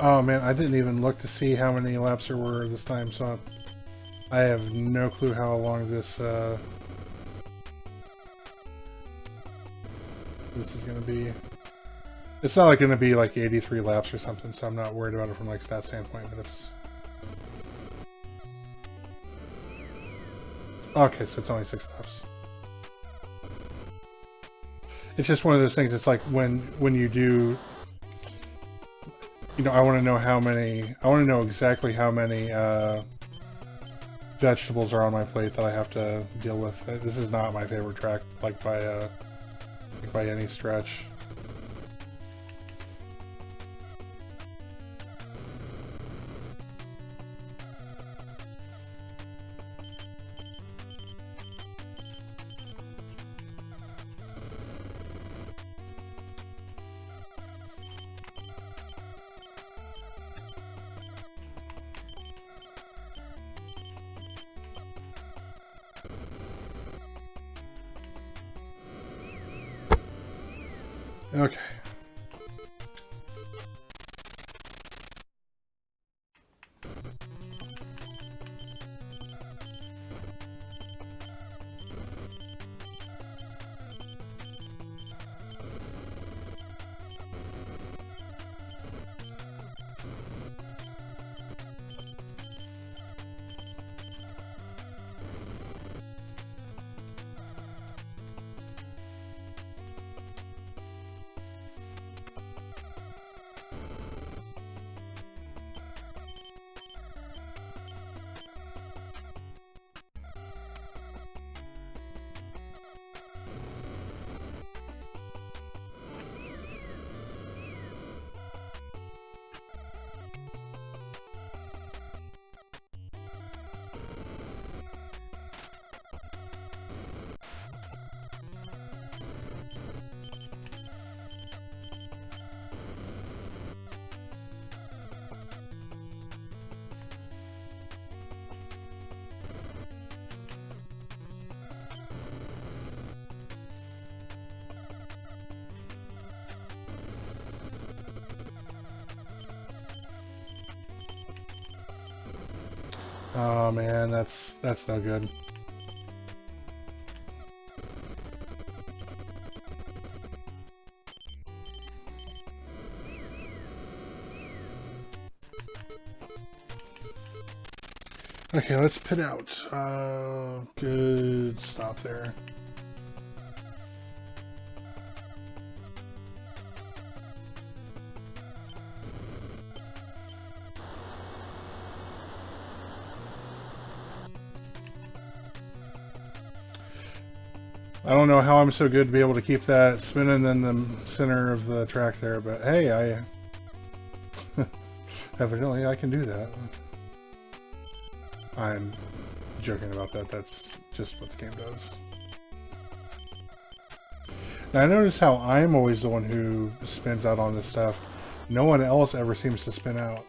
Oh man, I didn't even look to see how many laps there were this time, so I have no clue how long this is going to be. It's not like going to be like 83 laps or something, so I'm not worried about it from like stat standpoint, but it's... Okay, so it's only 6 laps. It's just one of those things, it's like when you do... You know, I want to know how many... I want to know exactly how many vegetables are on my plate that I have to deal with. This is not my favorite track, like by any stretch. Okay. Oh man, that's no good. Okay, let's pit out. Good stop there. I don't know how I'm so good to be able to keep that spinning in the center of the track there, but hey, evidently I can do that. I'm joking about that. That's just what the game does. Now I notice how I'm always the one who spins out on this stuff. No one else ever seems to spin out.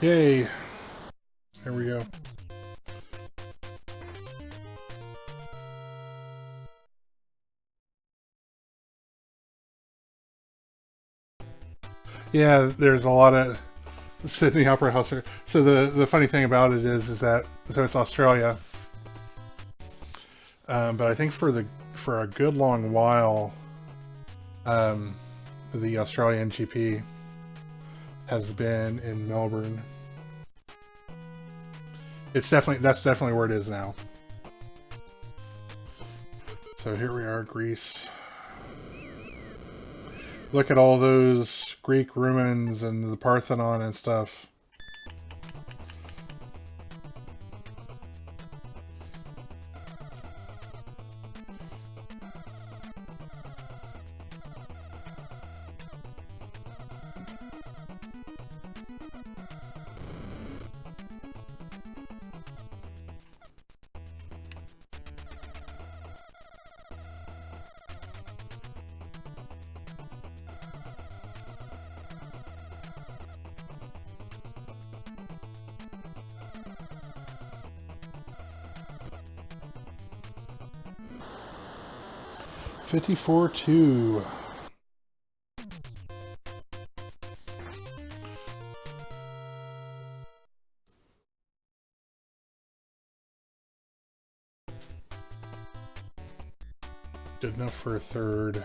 Yay! There we go. Yeah, there's a lot of Sydney Opera House. So the funny thing about it is that it's Australia, but I think for a good long while, the Australian GP has been in Melbourne. That's definitely where it is now. So here we are, Greece. Look at all those Greek ruins and the Parthenon and stuff. $54.2. Good enough for a third.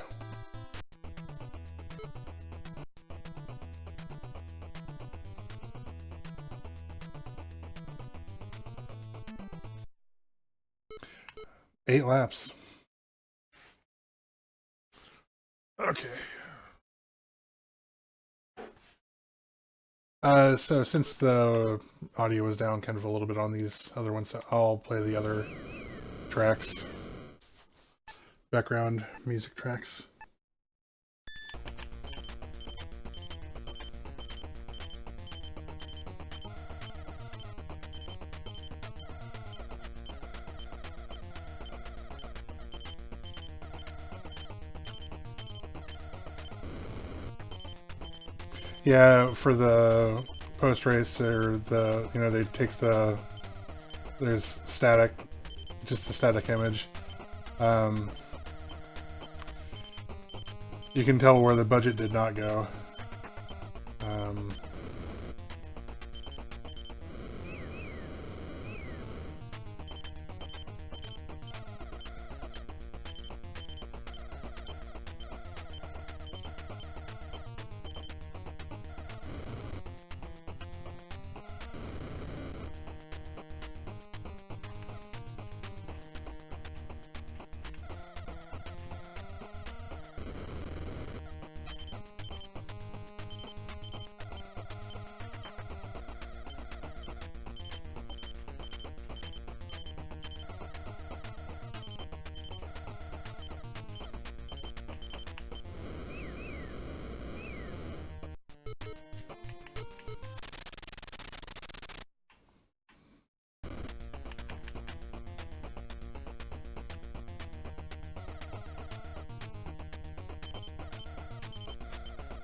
Eight laps. Okay. So since the audio was down kind of a little bit on these other ones, I'll play the other tracks. Background music tracks. Yeah, for the post race, or they take there's static, just the static image. You can tell where the budget did not go.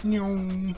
Nyong.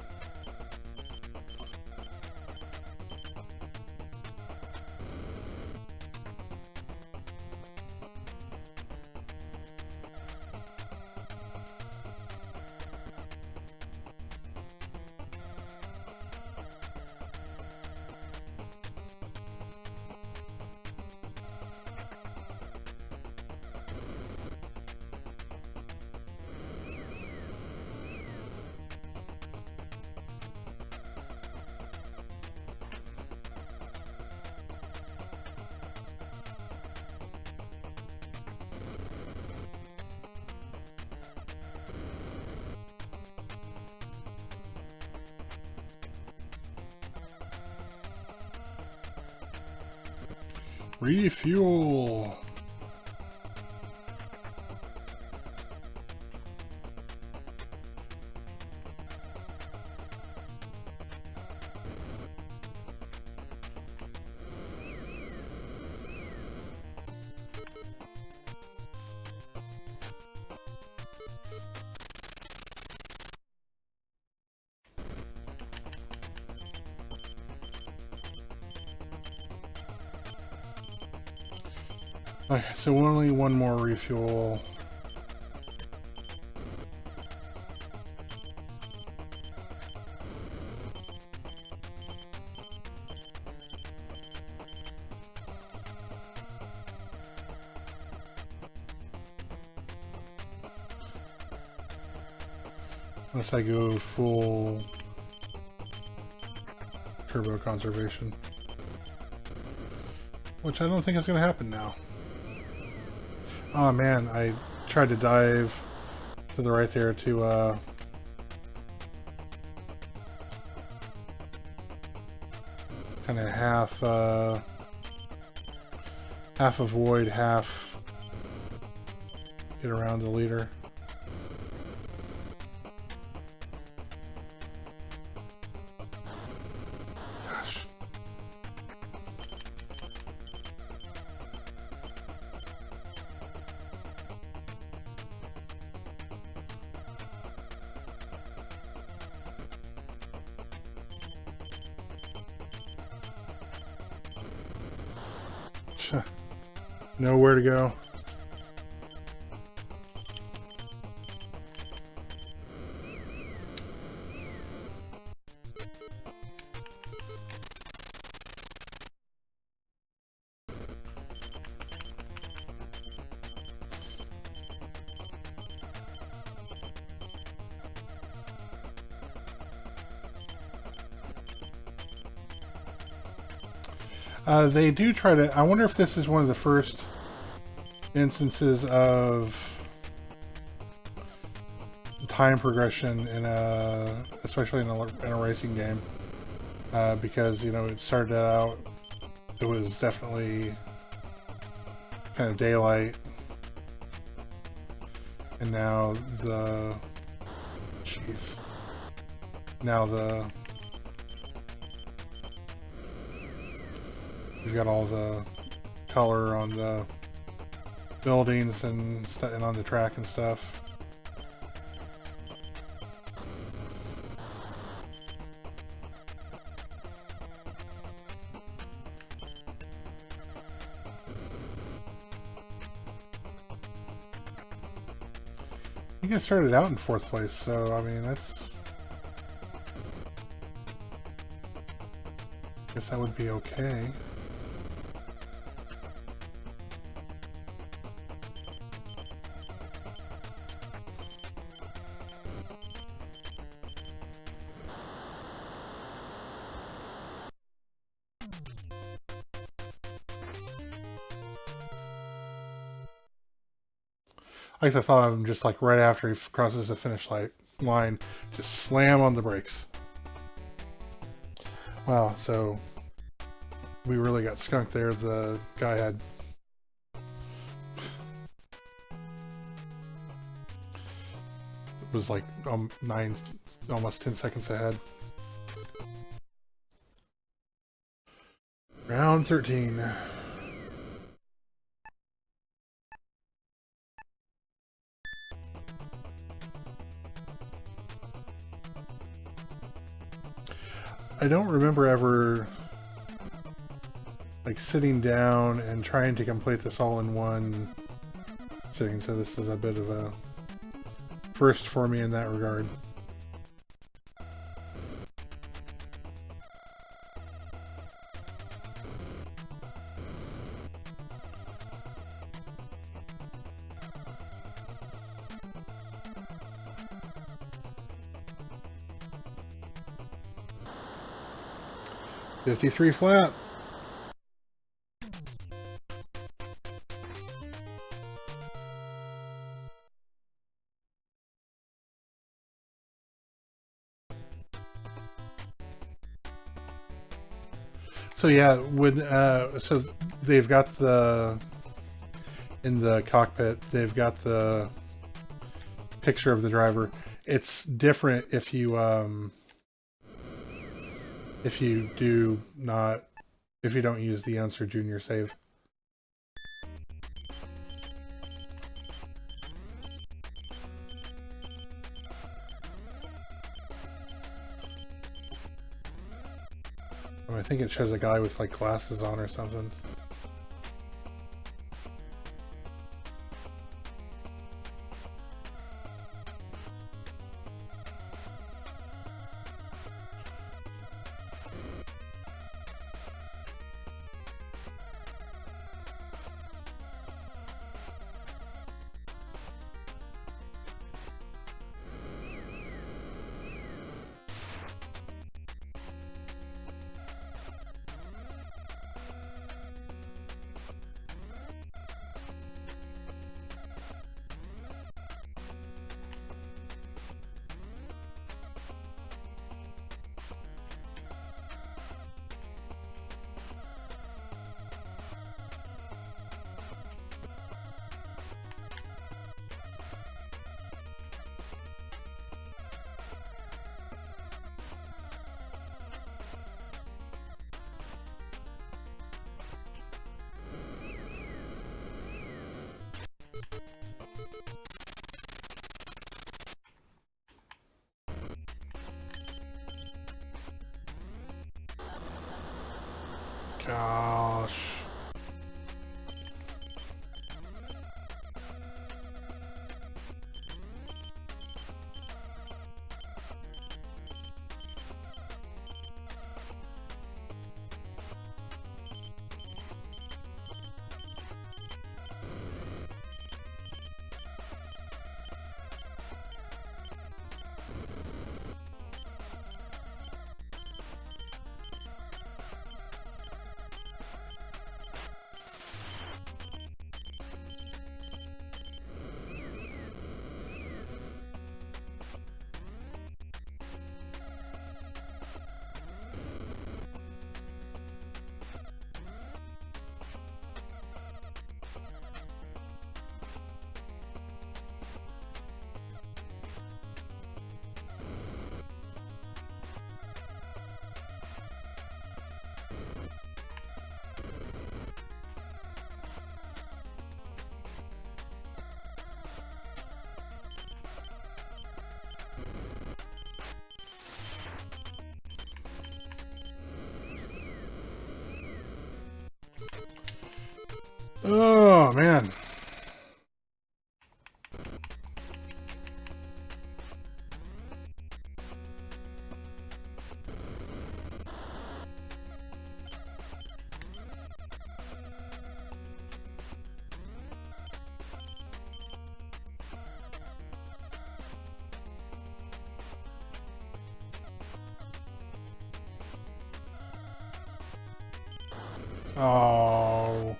Refuel. Okay, so only one more refuel. Unless I go full turbo conservation. Which I don't think is going to happen now. Oh man, I tried to dive to the right there to kind of half avoid, half get around the leader. Gosh. Nowhere to go. They do try to... I wonder if this is one of the first instances of time progression in especially in a racing game, because you know it started out, it was definitely kind of daylight, and now we've got all the color on the buildings and on the track and stuff. I think I started out in 4th place, so I mean that's... I guess that would be okay. I thought of him just like right after he crosses the finish line, just slam on the brakes. Wow, so we really got skunked there. The guy had... It was like 9, almost 10 seconds ahead. Round 13. I don't remember ever like sitting down and trying to complete this all in one sitting, so this is a bit of a first for me in that regard. $53 flat. So yeah, when so they've got the in the cockpit, they've got the picture of the driver. It's different if you don't use the Unser Jr. save. I think it shows a guy with like glasses on or something. Gosh. Oh, man. Oh.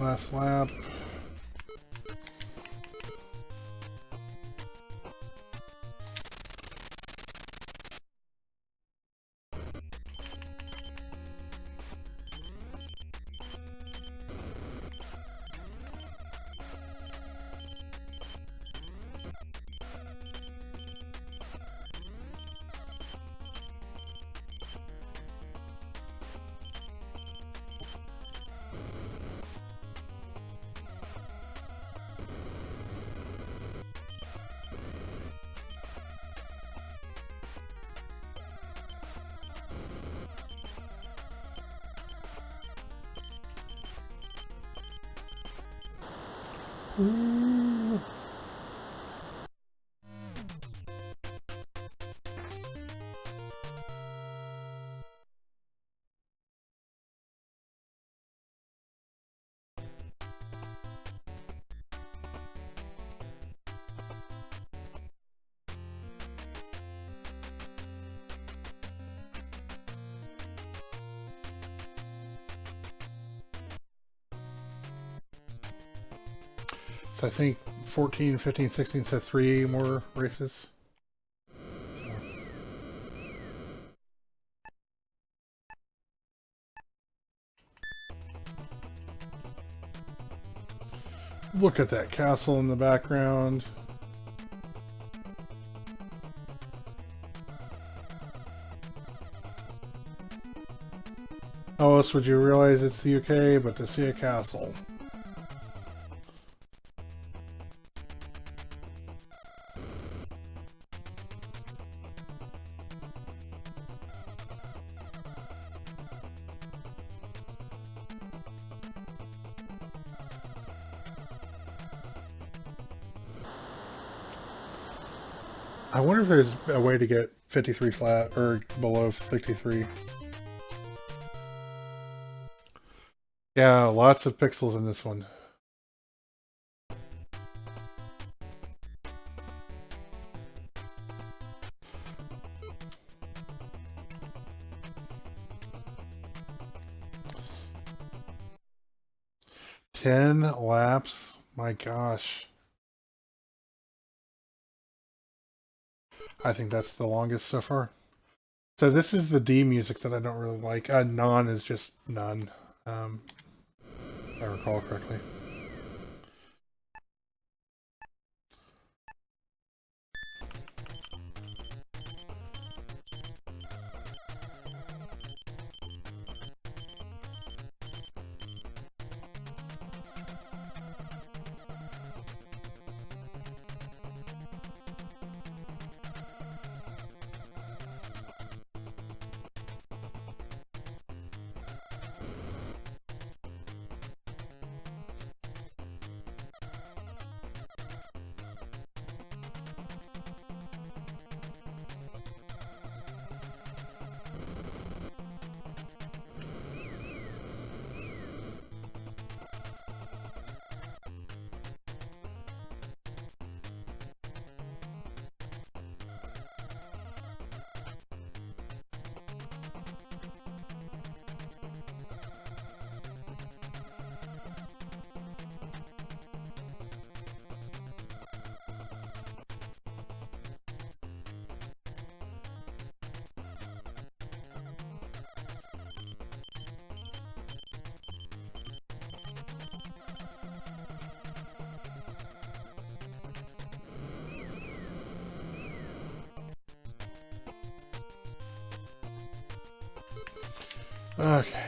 Last lap. So I think 14, 15, 16 says 3 more races. So. Look at that castle in the background. How else would you realize it's the UK but to see a castle? I wonder if there's a way to get 53 flat or below 53. Yeah, lots of pixels in this one. Ten laps? My gosh. I think that's the longest so far. So this is the D music that I don't really like. Non is just none, if I recall correctly. Okay.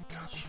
Gosh.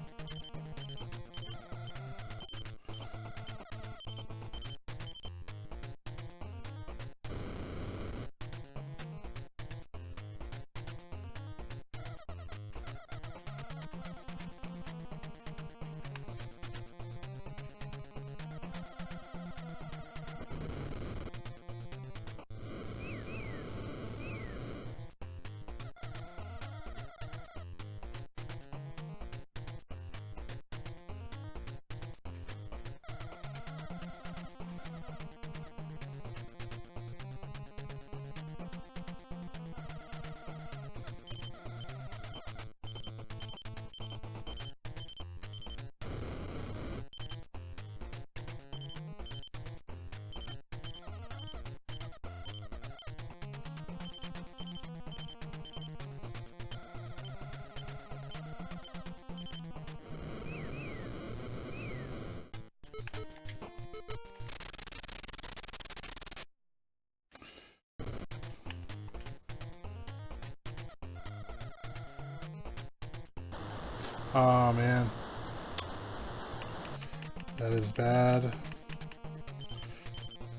Oh man. That is bad.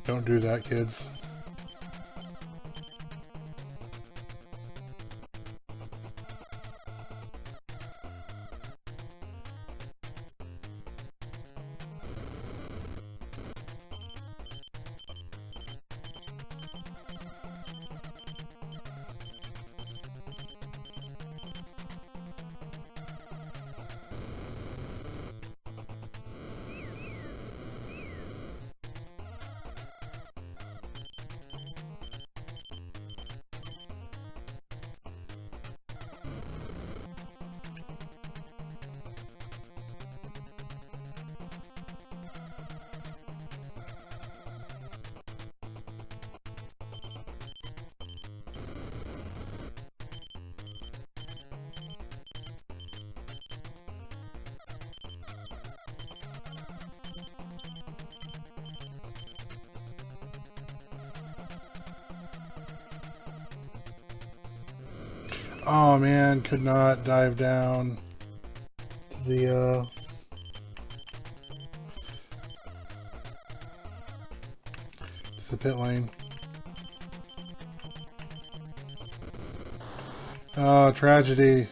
Don't do that, kids. Oh man, could not dive down to the pit lane. Oh, tragedy.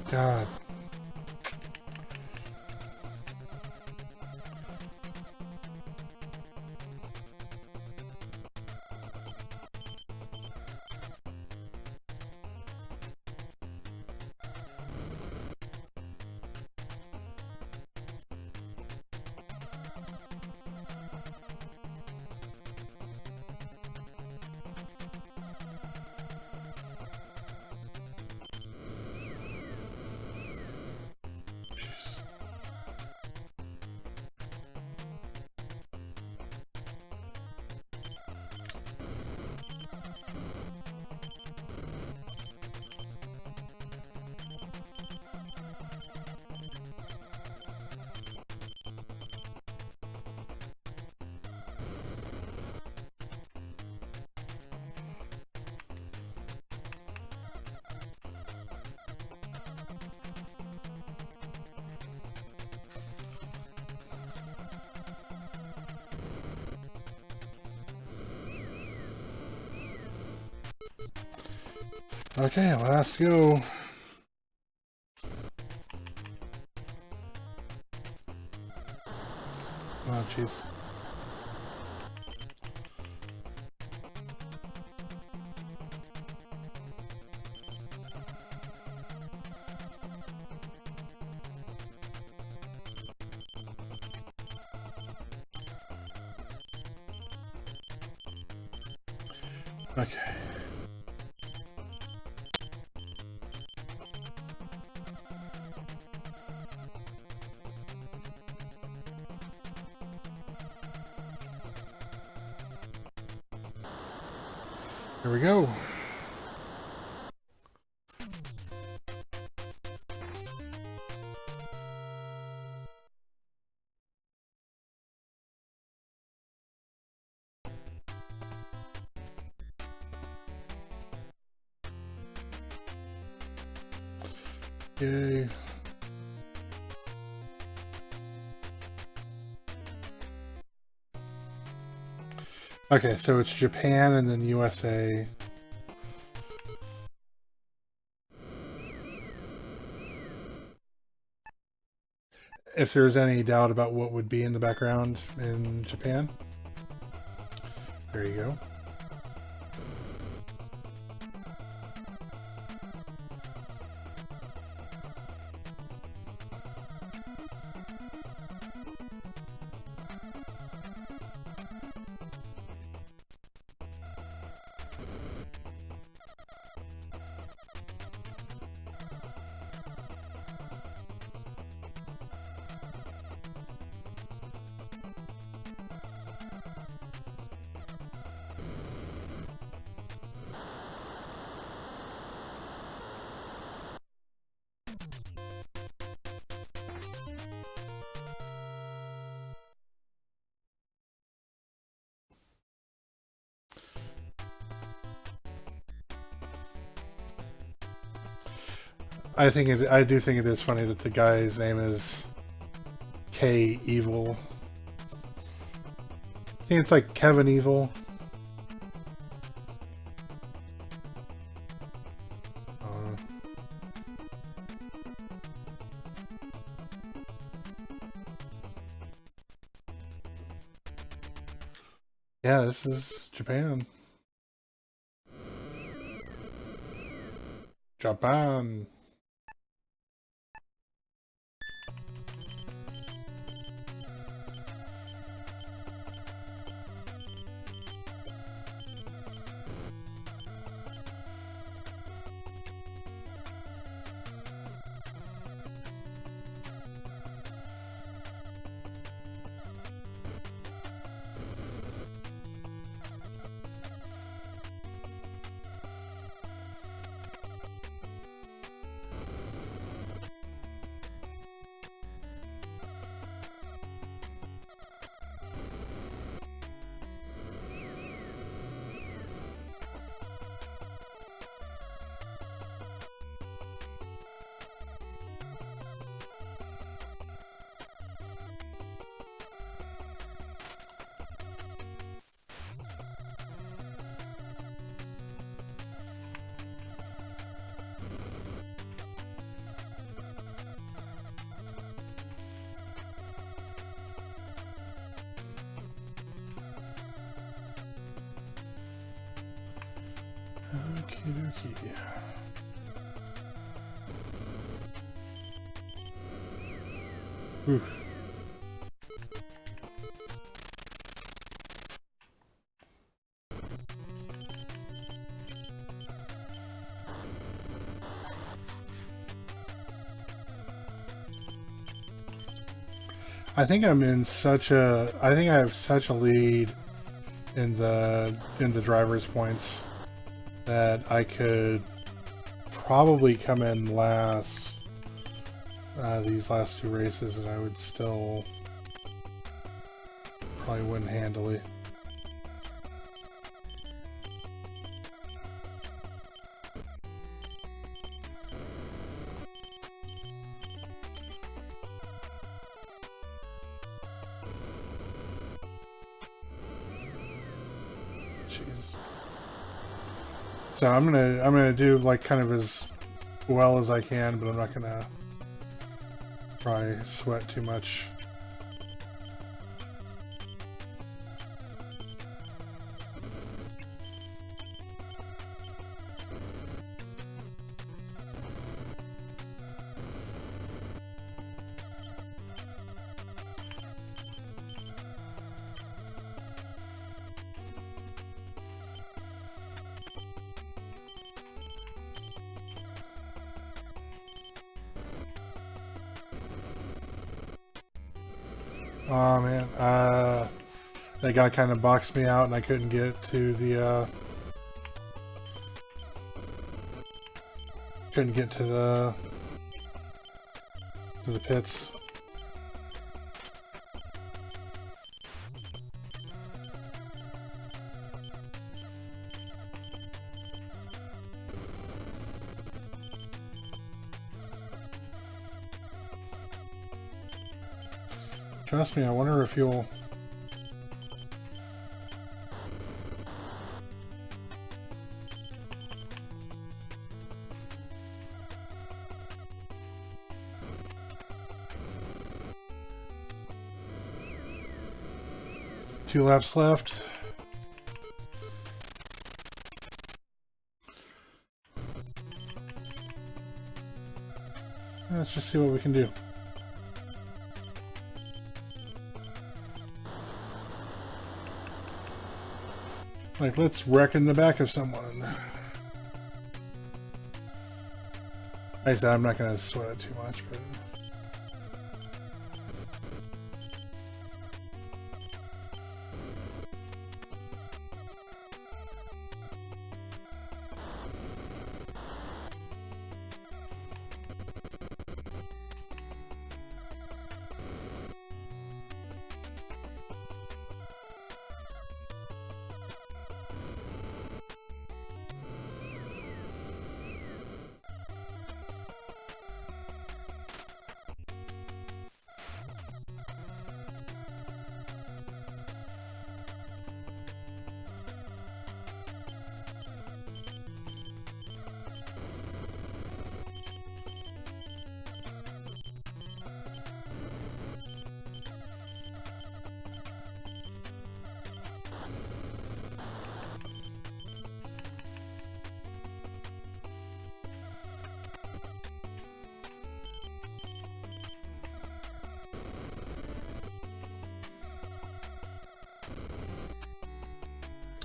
God. Okay, last go. Oh, jeez. Okay. Here we go. Yay. Okay, so it's Japan and then USA. If there's any doubt about what would be in the background in Japan, there you go. I do think it is funny that the guy's name is K Evil. I think it's like Kevin Evil. Yeah, this is Japan. Japan. Okie dokie. Oof. I think I have such a lead in the driver's points that I could probably come in last these last two races, and I would still probably win handily. Jeez. So I'm gonna do like kind of as well as I can, but I'm not gonna probably sweat too much. Oh man, that guy kind of boxed me out and I couldn't get to the, to the pits. Trust me, I wonder if you'll... Two laps left. Let's just see what we can do. Like, let's wreck in the back of someone. Like I said, I'm not going to sweat it too much, but...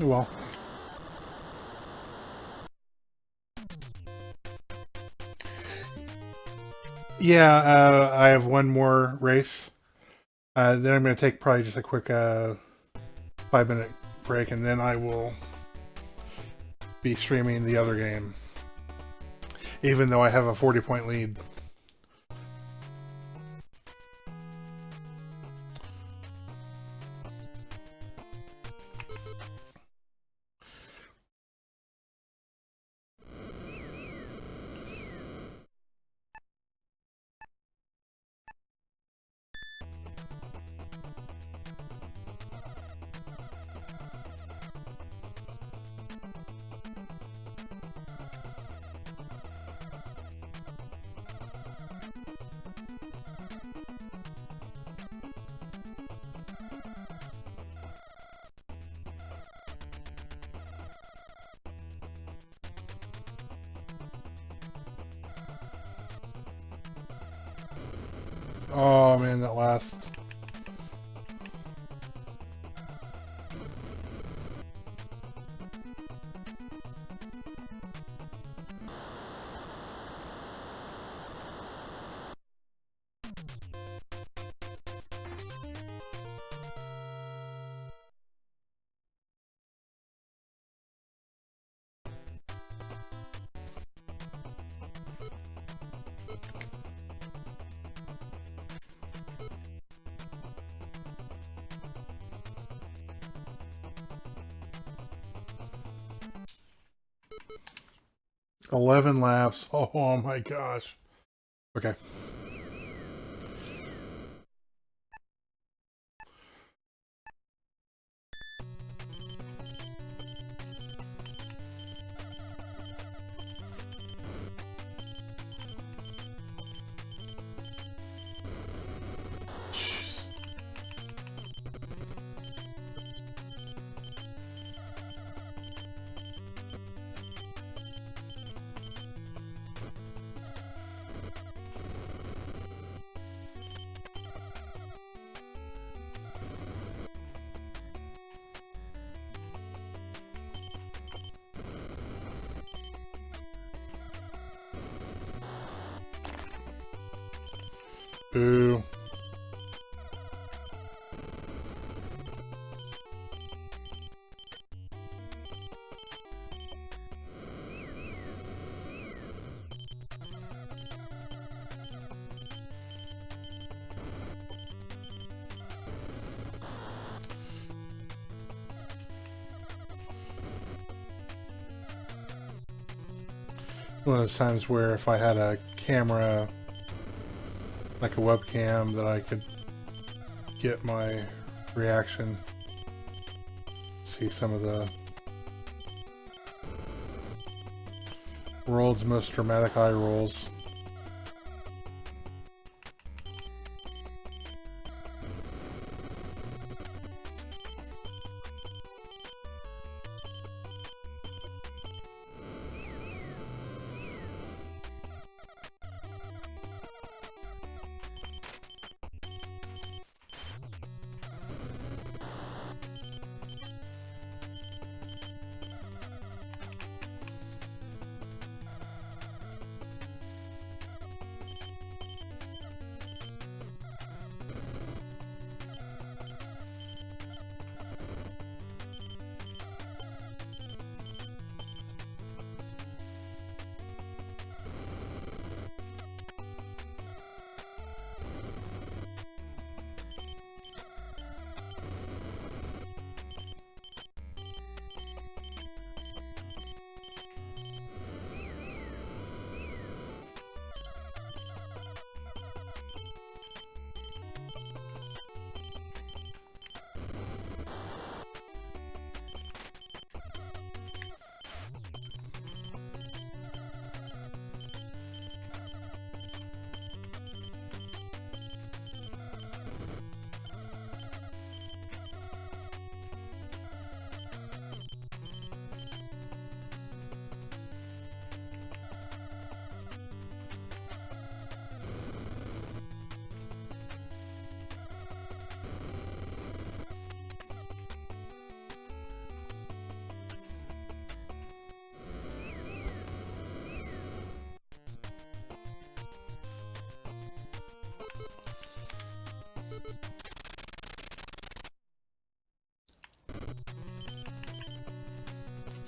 Well, yeah, I have one more race. Then I'm going to take probably just a quick 5-minute break, and then I will be streaming the other game, even though I have a 40-point lead. Oh man, that last. $11 laps. Oh my gosh. Okay. Jeez. Boo. One of those times where if I had a camera, like a webcam, that I could get my reaction, see some of the world's most dramatic eye rolls.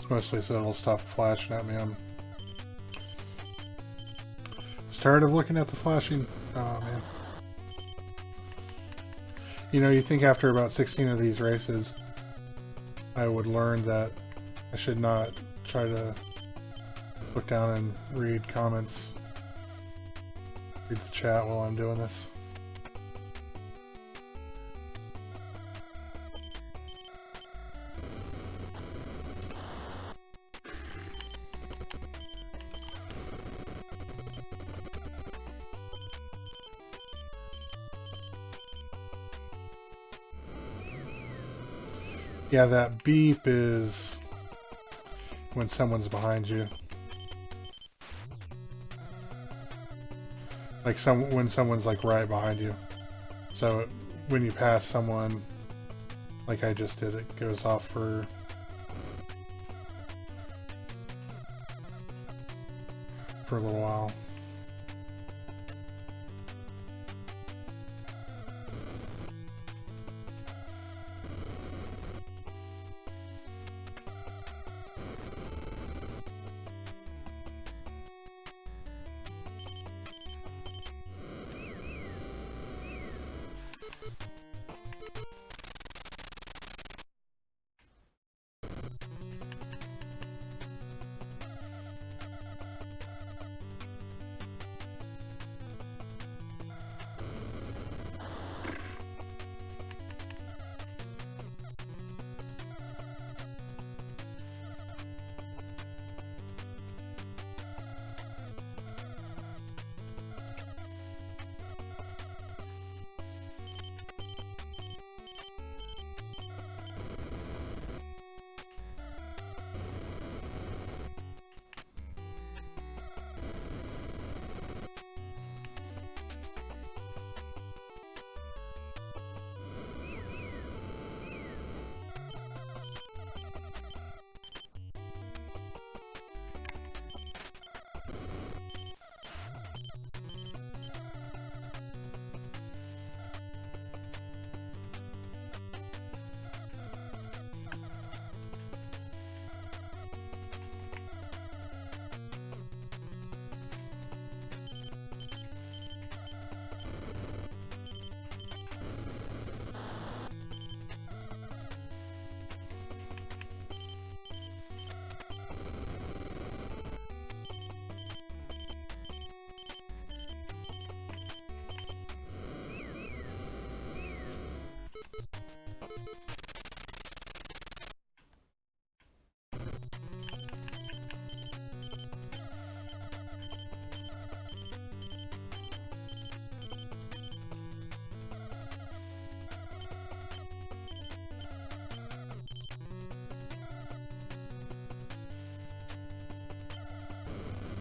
It's mostly so it'll stop flashing at me. I'm tired of looking at the flashing. Oh man. You know, you'd think after about 16 of these races, I would learn that I should not try to look down and read comments, read the chat while I'm doing this. Yeah, that beep is when someone's behind you. Like when someone's like right behind you. So when you pass someone, like I just did, it goes off for a little while.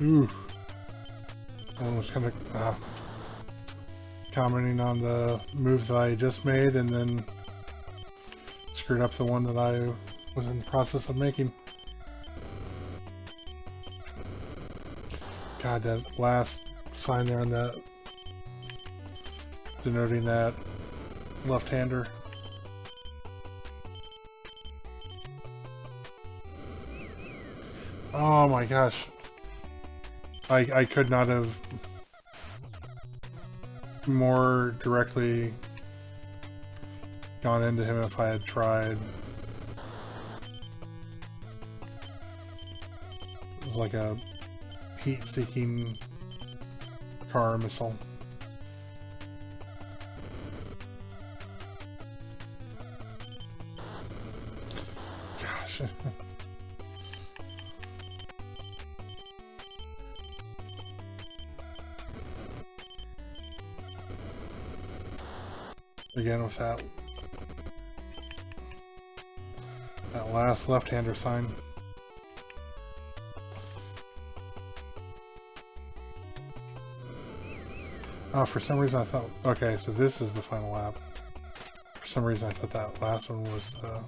Ooh. I was kind of commenting on the move that I just made and then screwed up the one that I was in the process of making. God, that last sign there on that denoting that left-hander. Oh my gosh. I could not have more directly gone into him if I had tried. It was like a heat-seeking car missile. Gosh. Again with that last left-hander sign. Oh, for some reason I thought, okay, so this is the final lap. For some reason I thought that last one was the...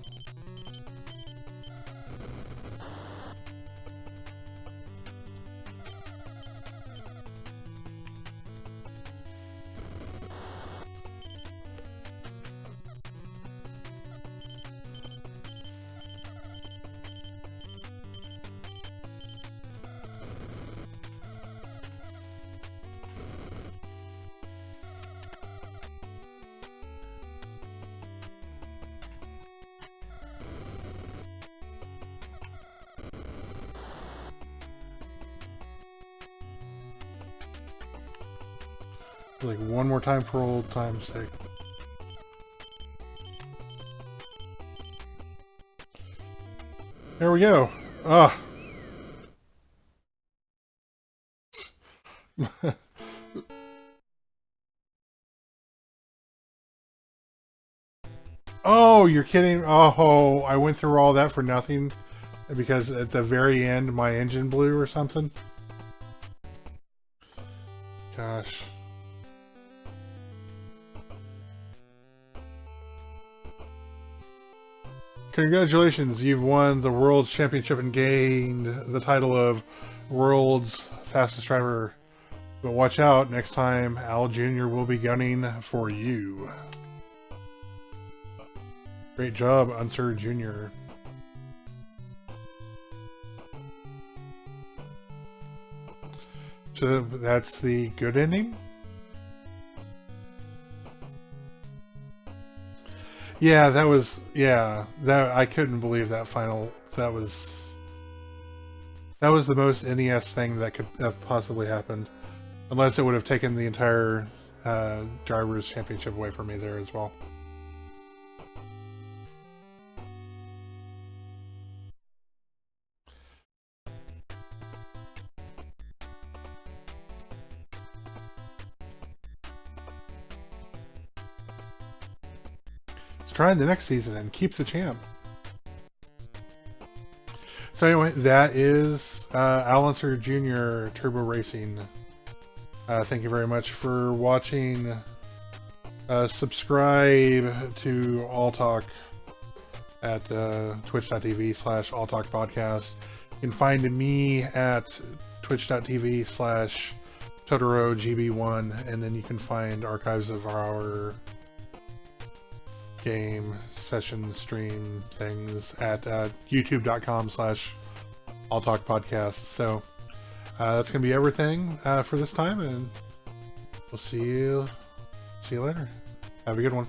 Like one more time for old time's sake. There we go. Ah. Oh, you're kidding. Oh, I went through all that for nothing because at the very end my engine blew or something. Gosh. Congratulations, you've won the World's Championship and gained the title of World's Fastest Driver. But watch out, next time Al Jr. will be gunning for you. Great job, Unser Jr. So that's the good ending? Yeah, that was, yeah, that I couldn't believe that final, that was the most NES thing that could have possibly happened. Unless it would have taken the entire Drivers' Championship away from me there as well. Let's try the next season and keep the champ. So anyway, that is Unser Jr. Turbo Racing. Thank you very much for watching. Subscribe to All Talk at twitch.tv/alltalkpodcast. You can find me at twitch.tv/TotoroGB1, and then you can find archives of our game session stream things at youtube.com/alltalkpodcast. So that's gonna be everything for this time, and we'll see you later. Have a good one.